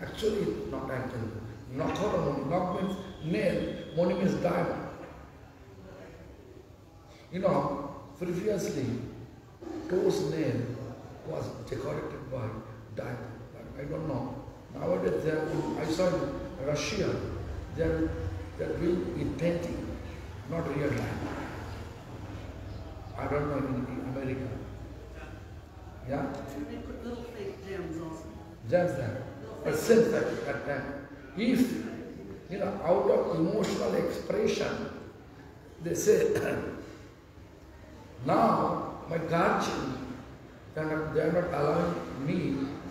[SPEAKER 2] actually not ankle bill, knock means nail, moni means diamond. You know, previously, toes nail was decorated by diamond. I don't know. Nowadays, I saw in Russia, they're doing in painting, not real diamond. I don't know in America. Yeah?
[SPEAKER 4] They put little fake gems on.
[SPEAKER 2] Gems there. But since that time, if, out of emotional expression, they say, now my guardian, they are not allowing me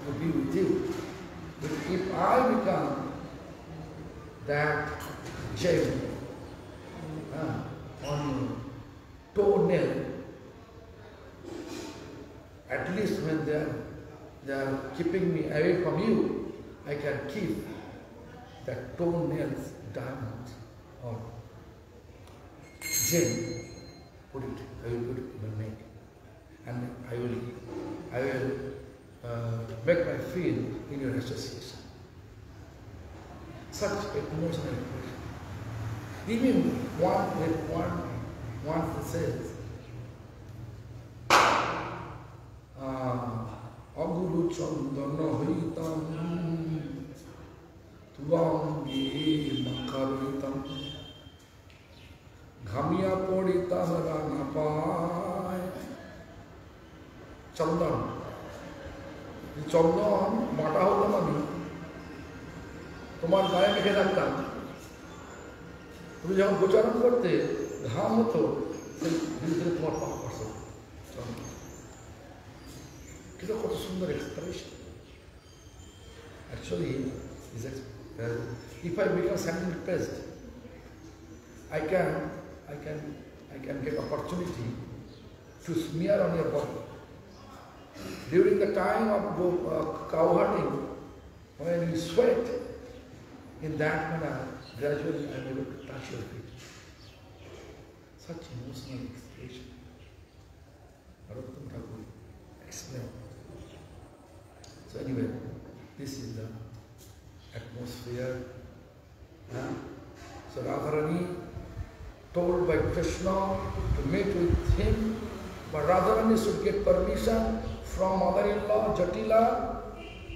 [SPEAKER 2] to be with you. But if I become that gem on toenail, at least when they are keeping me away from you, I can keep that toenails diamonds or gem, put it, I will make. And I will make my feel in your association. Such emotional expression. Even one says, Aguru Chandana Hitam Tuvangi Makaritam Ghamia Podita Ranapai Chandan. চন্দন মাটা হতো আমি তোমার গায়ে মেখে রাখতাম, তুমি যখন গোচারণ করতে ঘাম হতো ধীরে ধীরে তোমার পাপ আসতো। কিন্তু কত সুন্দর expression. Actually, if I become sandal depressed, I can get opportunity to smear on your body. During the time of cow herding, when you sweat, in that manner, gradually I am able to touch your feet. Such emotional expression. Narottam Thakur explained. So anyway, this is the atmosphere. So Radharani, told by Krishna to meet with him, but Radharani should get permission from mother-in-law Jatila.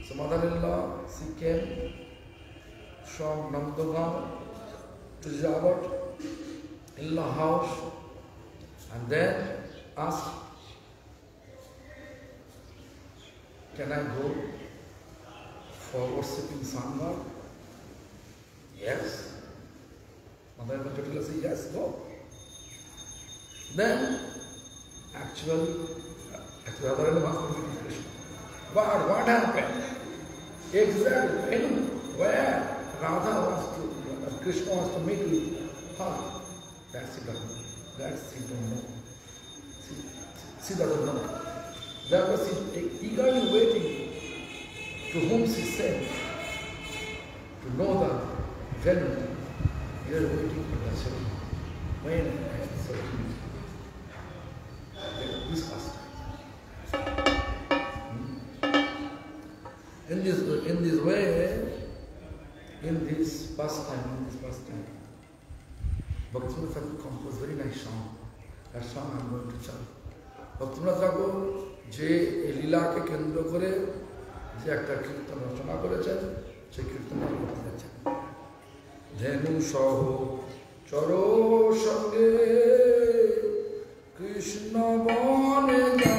[SPEAKER 2] So mother-in-law, she came from Nandagaon to Jabat in-law house and then asked, can I go for worshipping Sangha? Yes. Mother-in-law Jatila said, yes, go. Then actually Radharani was meeting Krishna. But what happened? Exactly where Radha was to, Krishna was to meet with her, that she doesn't know. That she don't know. She doesn't know. That was she eagerly waiting to whom she sent to know the venue. You are waiting for the ceremony. When and ceremony. This pastime. In this way, in this pastime, Bhaktivinoda Thakur composed very nice song. That song I am going to chant. Bhaktivinoda Thakur যে লীলাকে কেন্দ্র করে যে একটা কীর্তন রচনা করেছেন, সেই কীর্তন করতে যাচ্ছেন। ধেনু সহ চর সঙ্গে কৃষ্ণ বনে যা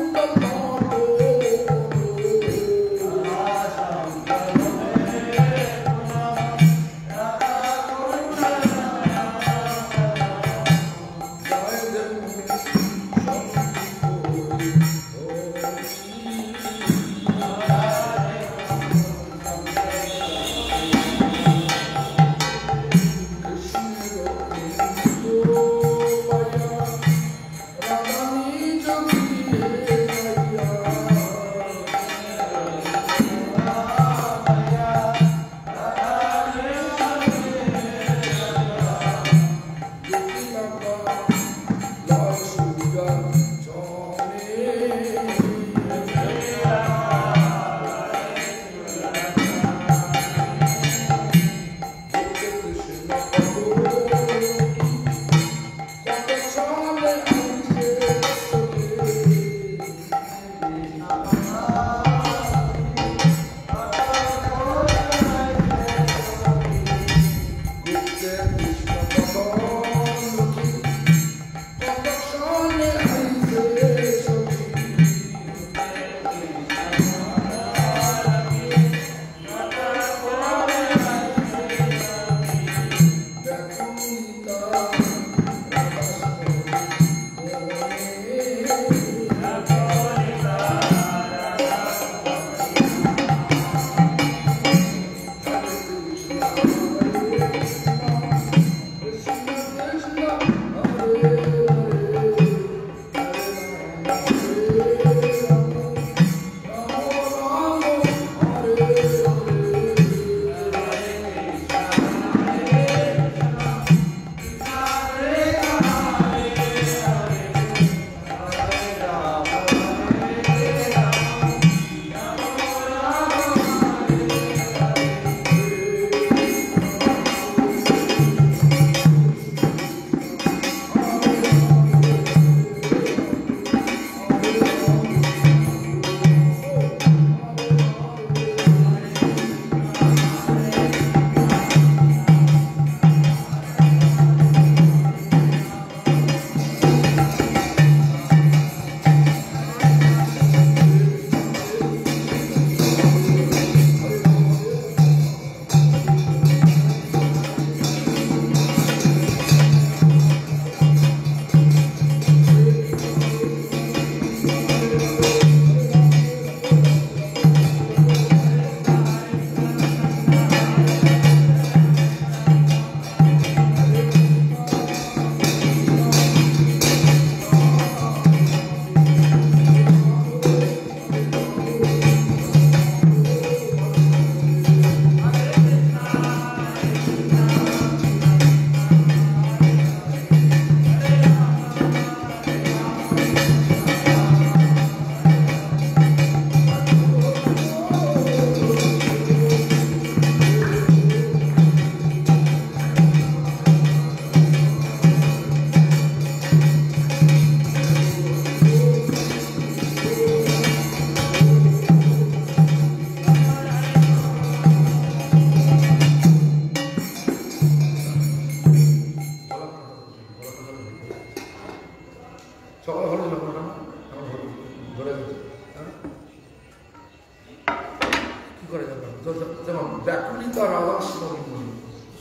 [SPEAKER 2] Radha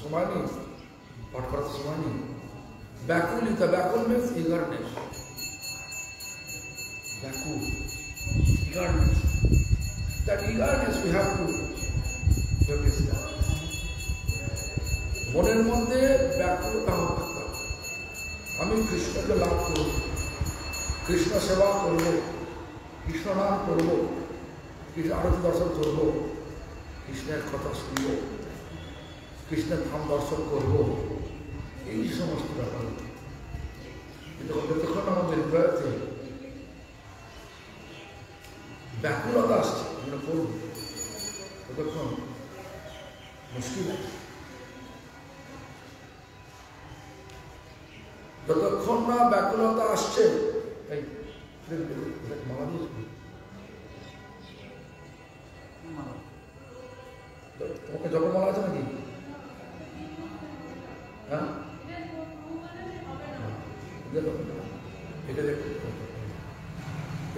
[SPEAKER 2] সময় নেই, পাঠ করার সময় নেই। ব্যাকুলিতা, ব্যাকুল means eagerness. ব্যাকুল, eagerness. That eagerness we have to establish. মনের মধ্যে ব্যাকুলতা থাকতে হবে। আমি কৃষ্ণকে লাভ করব, কৃষ্ণ সেবা করব, কৃষ্ণ নাম করব, কৃষ্ণ আরতি দর্শন করব, কৃষ্ণের কথা শুনব, কৃষ্ণের ধাম দর্শন করব, এই সমস্ত ব্যাপার। কিন্তু যতক্ষণ আমাদের হৃদয়তে ব্যাকুলতা আসছে আমরা করব, ততক্ষণ মুশকিল আছে। যতক্ষণ না ব্যাকুলতা আসছে, এই মালা দিয়েছি তোমাকে জপের মালা আছে নাকি? হ্যাঁ,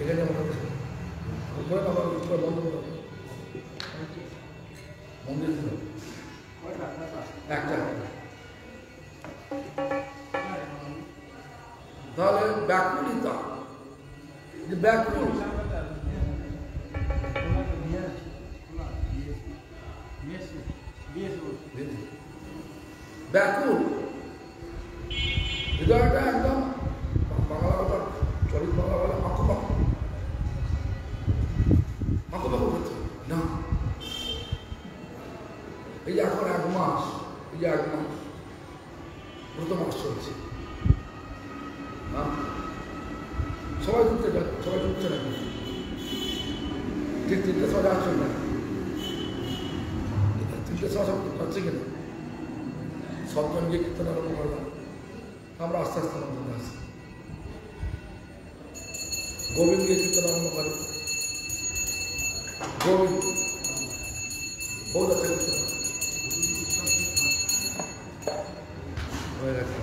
[SPEAKER 2] এখানে বন্ধ করো, মন্দির ছিল একটা। তাহলে ব্যাকুলিতা, ব্যাকুল ব্যাকুল হৃদয়টা একদম বাংলা কথা চলিত বাংলা বলে আঁকবাক করতে না। এই যে এখন 1 মাস, এই যে 1 মাস প্রথম মাস চলছে, সবাই ঢুকতে যাচ্ছে, সবাই ঢুকছে নাকি? ঠিক 3টের সময় আসছে না, 3টের সময় সব যাচ্ছে কিনা? সবজন গিয়ে কীর্তন আরম্ভ করলাম, আমরা আস্তে আস্তে মধ্যে আসি। গোবিন্দ গিয়ে কীর্তন আরম্ভ করে, গোবিন্দ বহুত আচ্ছা কীর্তন হয়ে গেছে।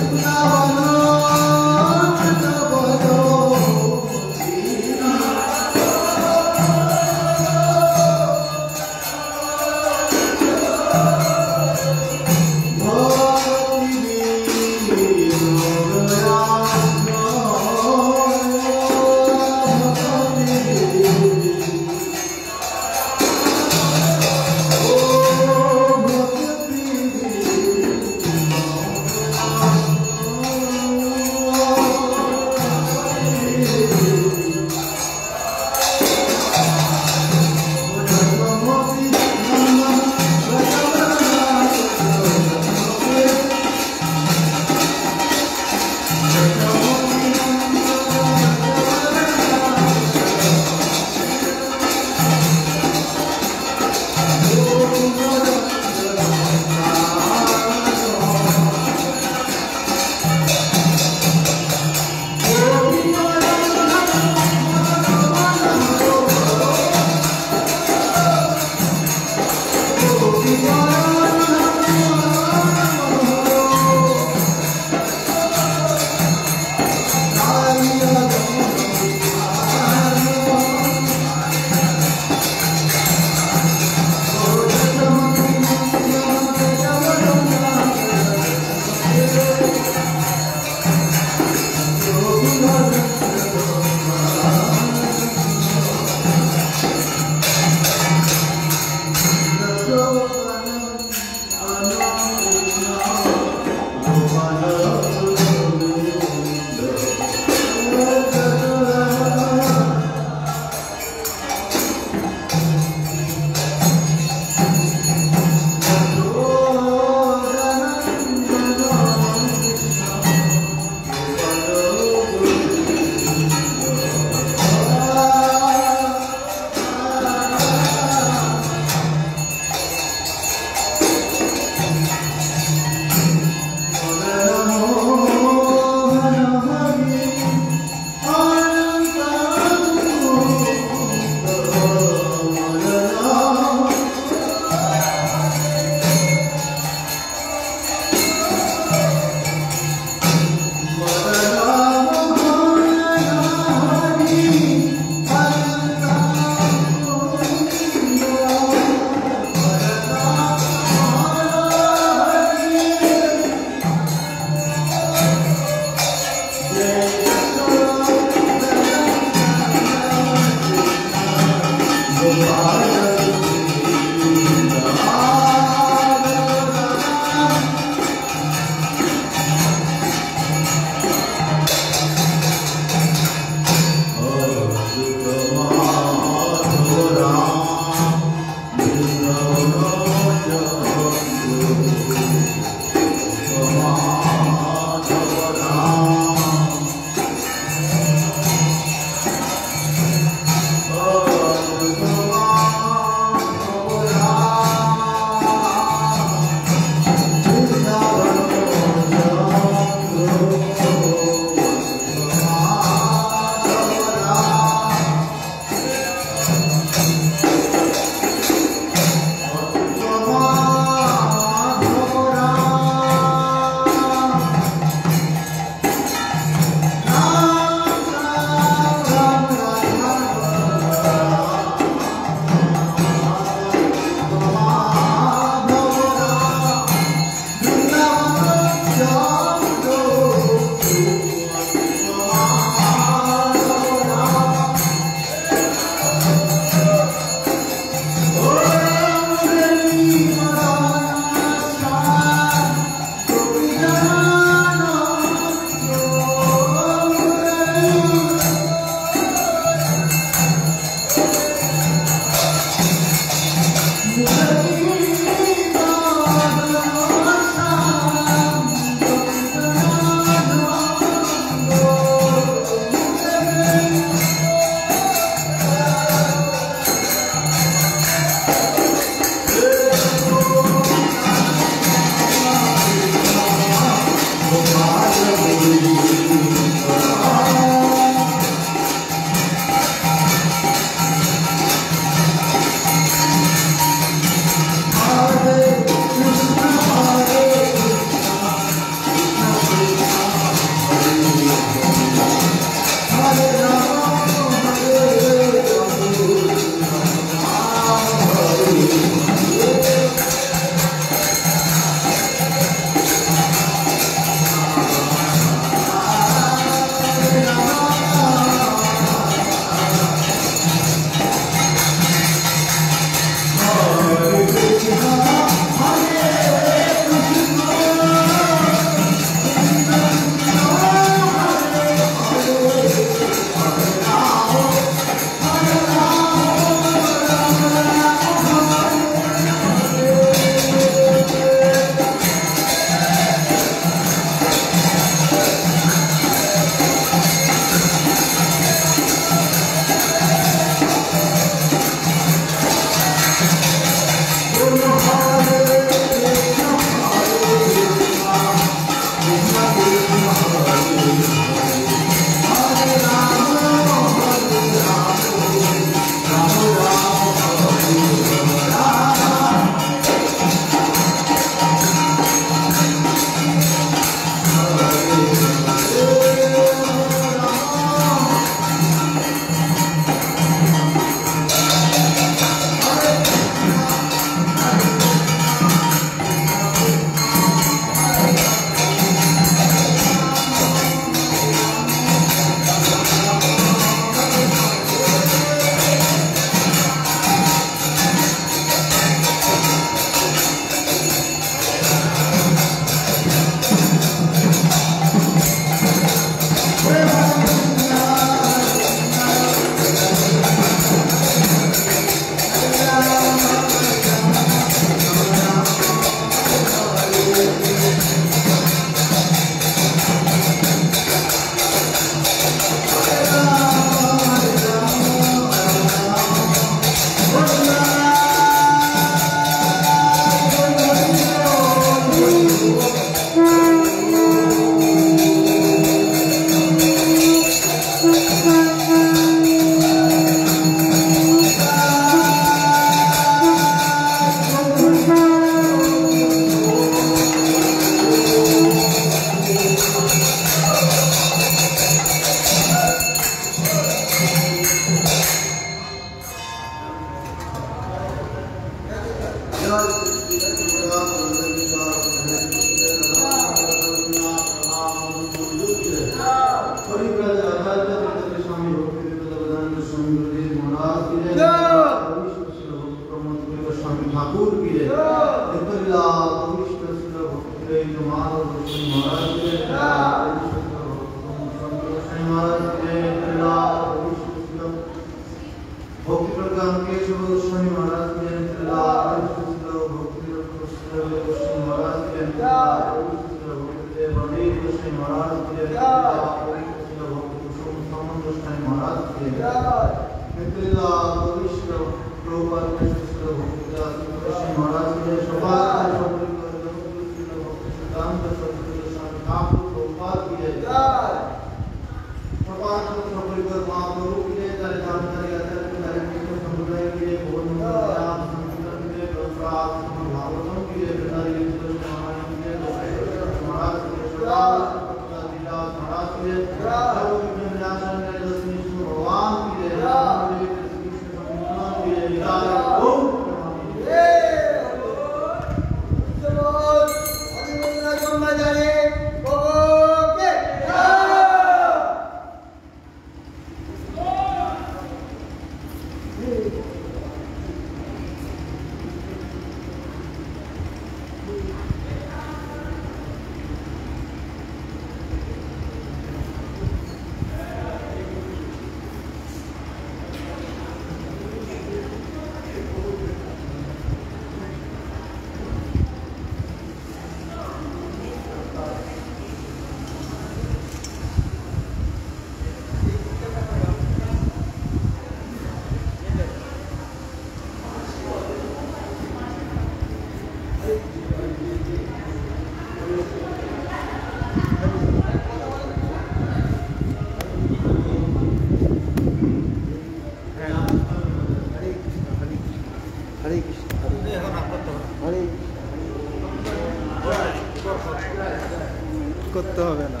[SPEAKER 5] করতে হবে না।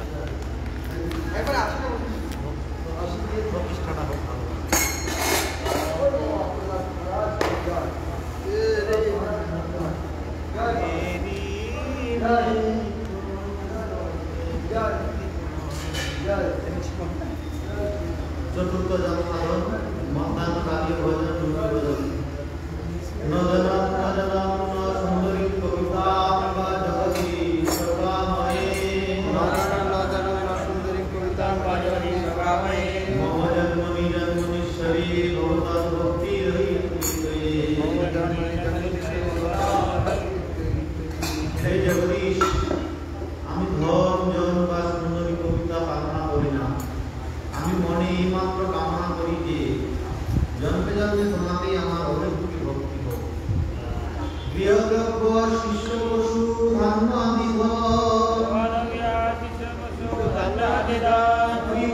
[SPEAKER 6] চতুর্থ জন্মসাধন মন্দান্তকালীয় ভজন সুন্দরী কবিতা জগতি সর্বাময়ে
[SPEAKER 5] সুন্দরী কবিতা
[SPEAKER 6] মম জন্মনি জন্মনীশ্বরী ভগবত ভক্তি হে জগদীশ, আমি ধন জন বা সুন্দরী কবিতা কামনা করি না। আমি মনে এইমাত্র কামনা করি যে জন্মে জন্মে তোমাতেই আমার অভিভূতি ভক্তি হোক। গৃহদ্রব্য শিষ্য পশু ধান্য আদি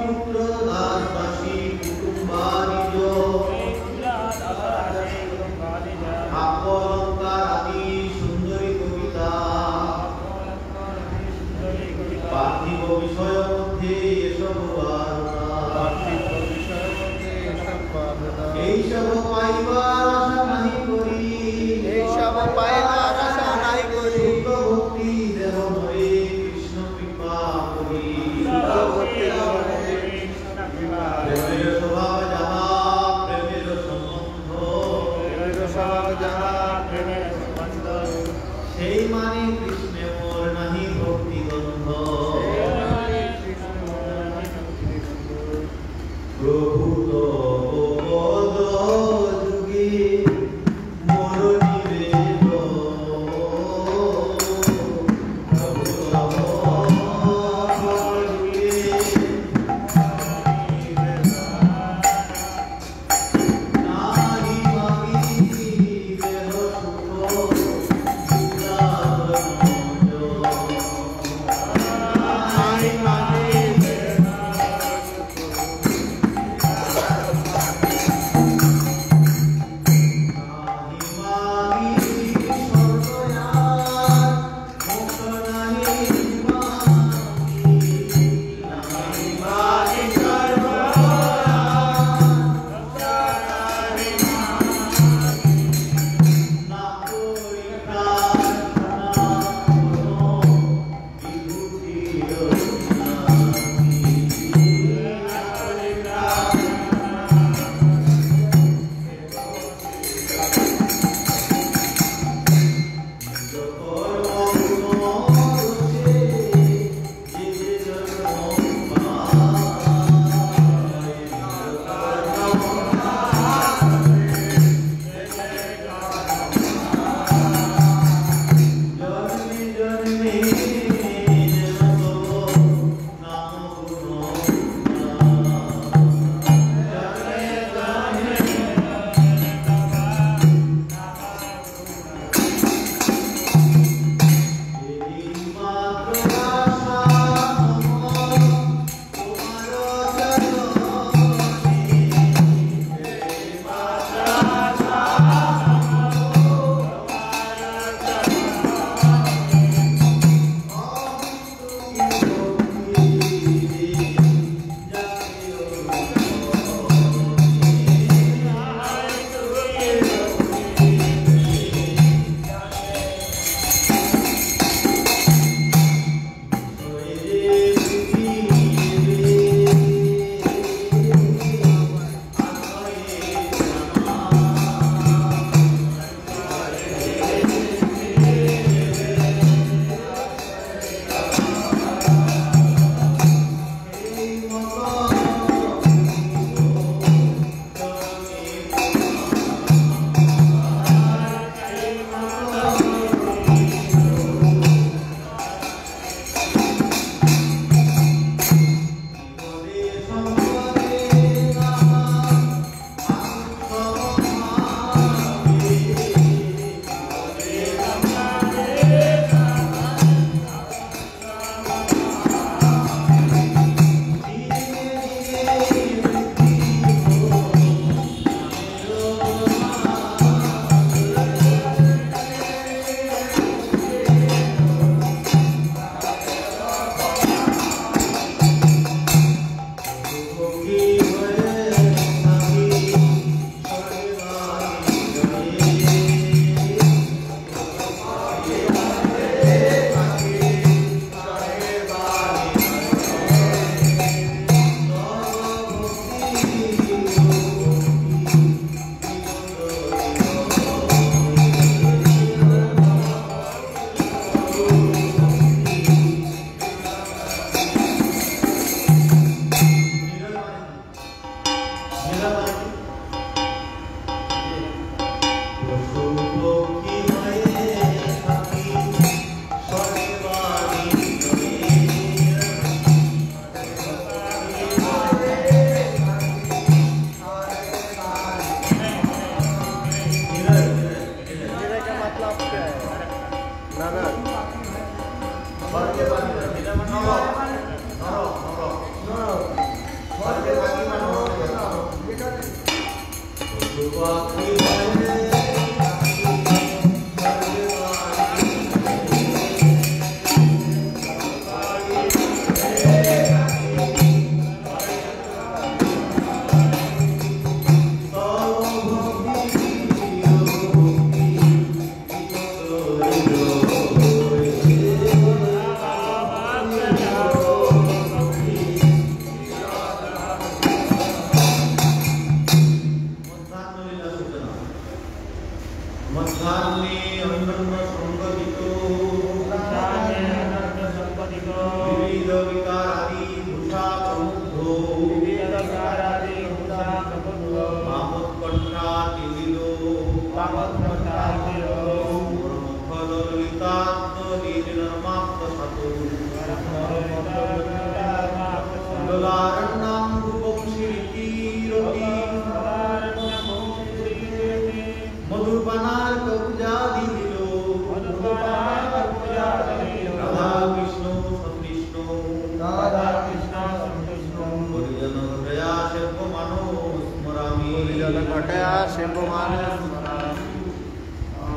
[SPEAKER 6] পুত্র দাস দাসী কুটুম্বাদিজ অলঙ্কার আদি সুন্দরী কবিতা পার্থিব বিষয় মধ্যে এসব এইসব পাইবার আশা নাহি করি,
[SPEAKER 5] এইসব পাইবার আশা নাই করি,
[SPEAKER 6] ভক্তি দেহ হয়ে কৃষ্ণ কৃপা করি। প্রেমের স্বভাব যাহা প্রেমের সম্বন্ধ, সেই মানে কৃষ্ণে মোর নাহি ভক্তি গন্ধ। প্রভু পদ যুগে মোর নিবেদন, প্রভু পদ যুগে নাহি মাগি দেহ সুখ নাহি মাগি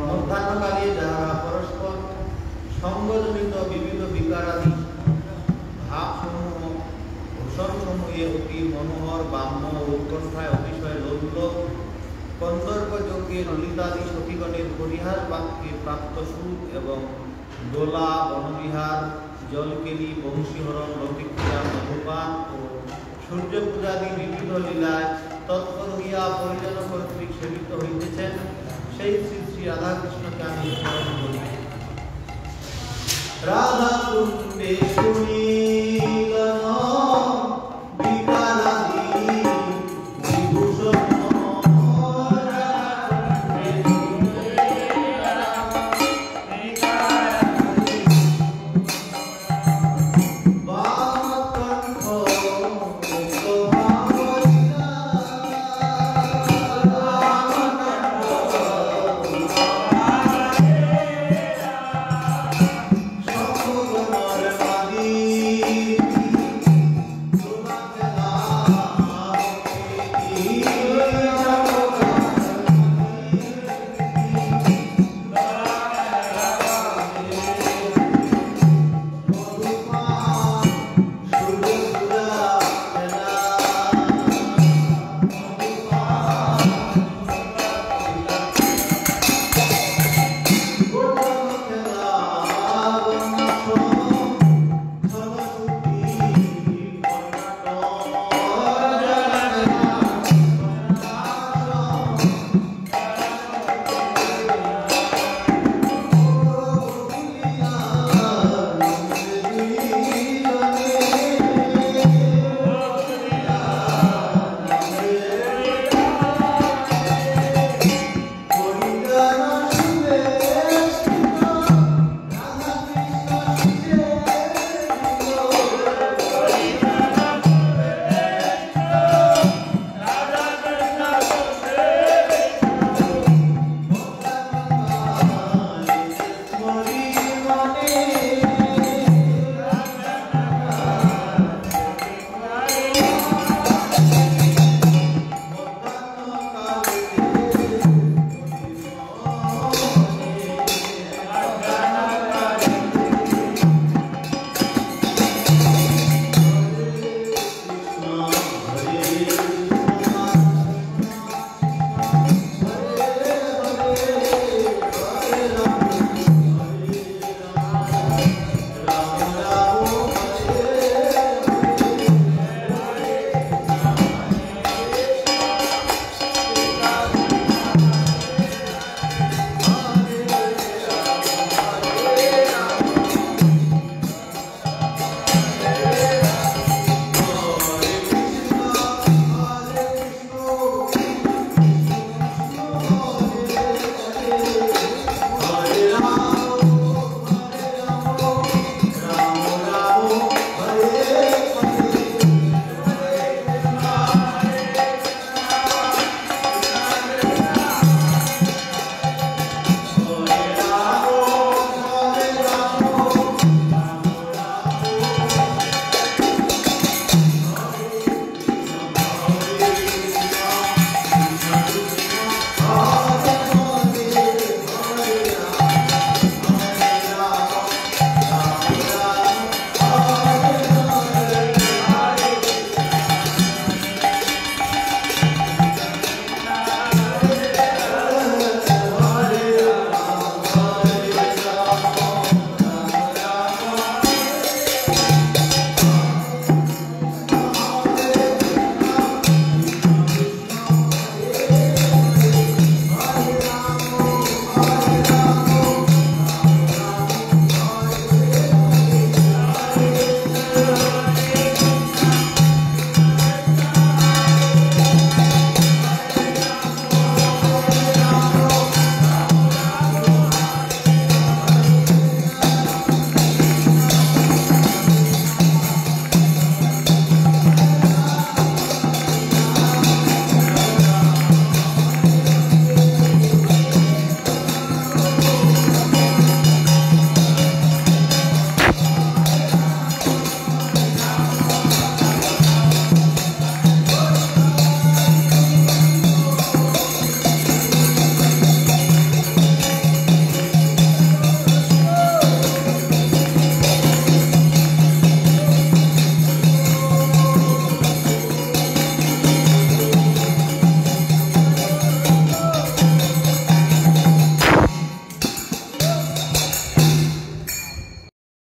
[SPEAKER 6] মধ্যাহ্নকালে যাহারা পরস্পর সঙ্গজনিত বিবিধ বিকারাদি ভাবসমূহ ভূষণসমূহে অতি মনোহর বাম্য উৎকণ্ঠায় অতিশয় লোল্য কন্দর্প যজ্ঞে ললিতাদি সতীগণের পরিহার বাক্যে প্রাপ্ত সুখ এবং দোলা বনবিহার জলকেলি বংশীহরণ লতিক্রিয়া মধুপান ও সূর্য পূজাদি বিবিধ লীলায় তৎপর হইয়া পরিজন কর্তৃক সেবিত হইতেছেন সেই শ্রী শ্রী রাধাকৃষ্ণকে আমি স্মরণ করি। রাধা কুণ্ডে শুনি